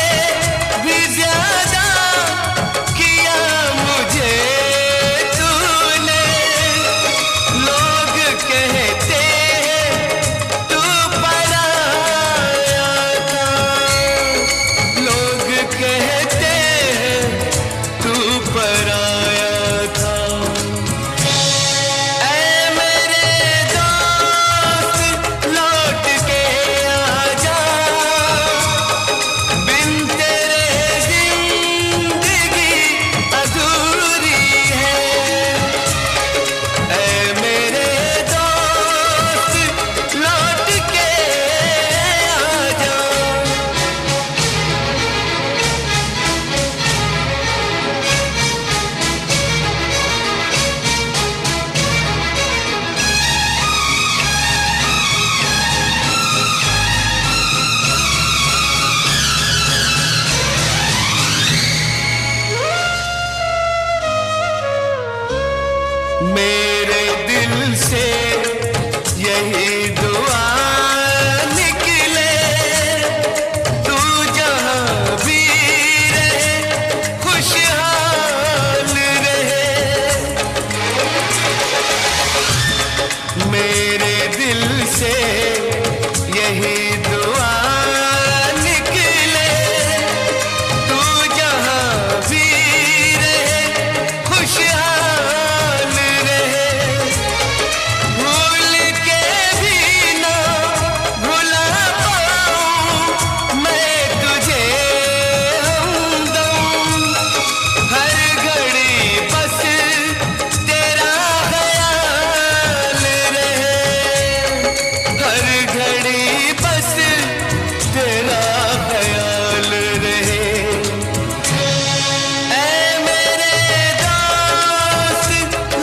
घड़ी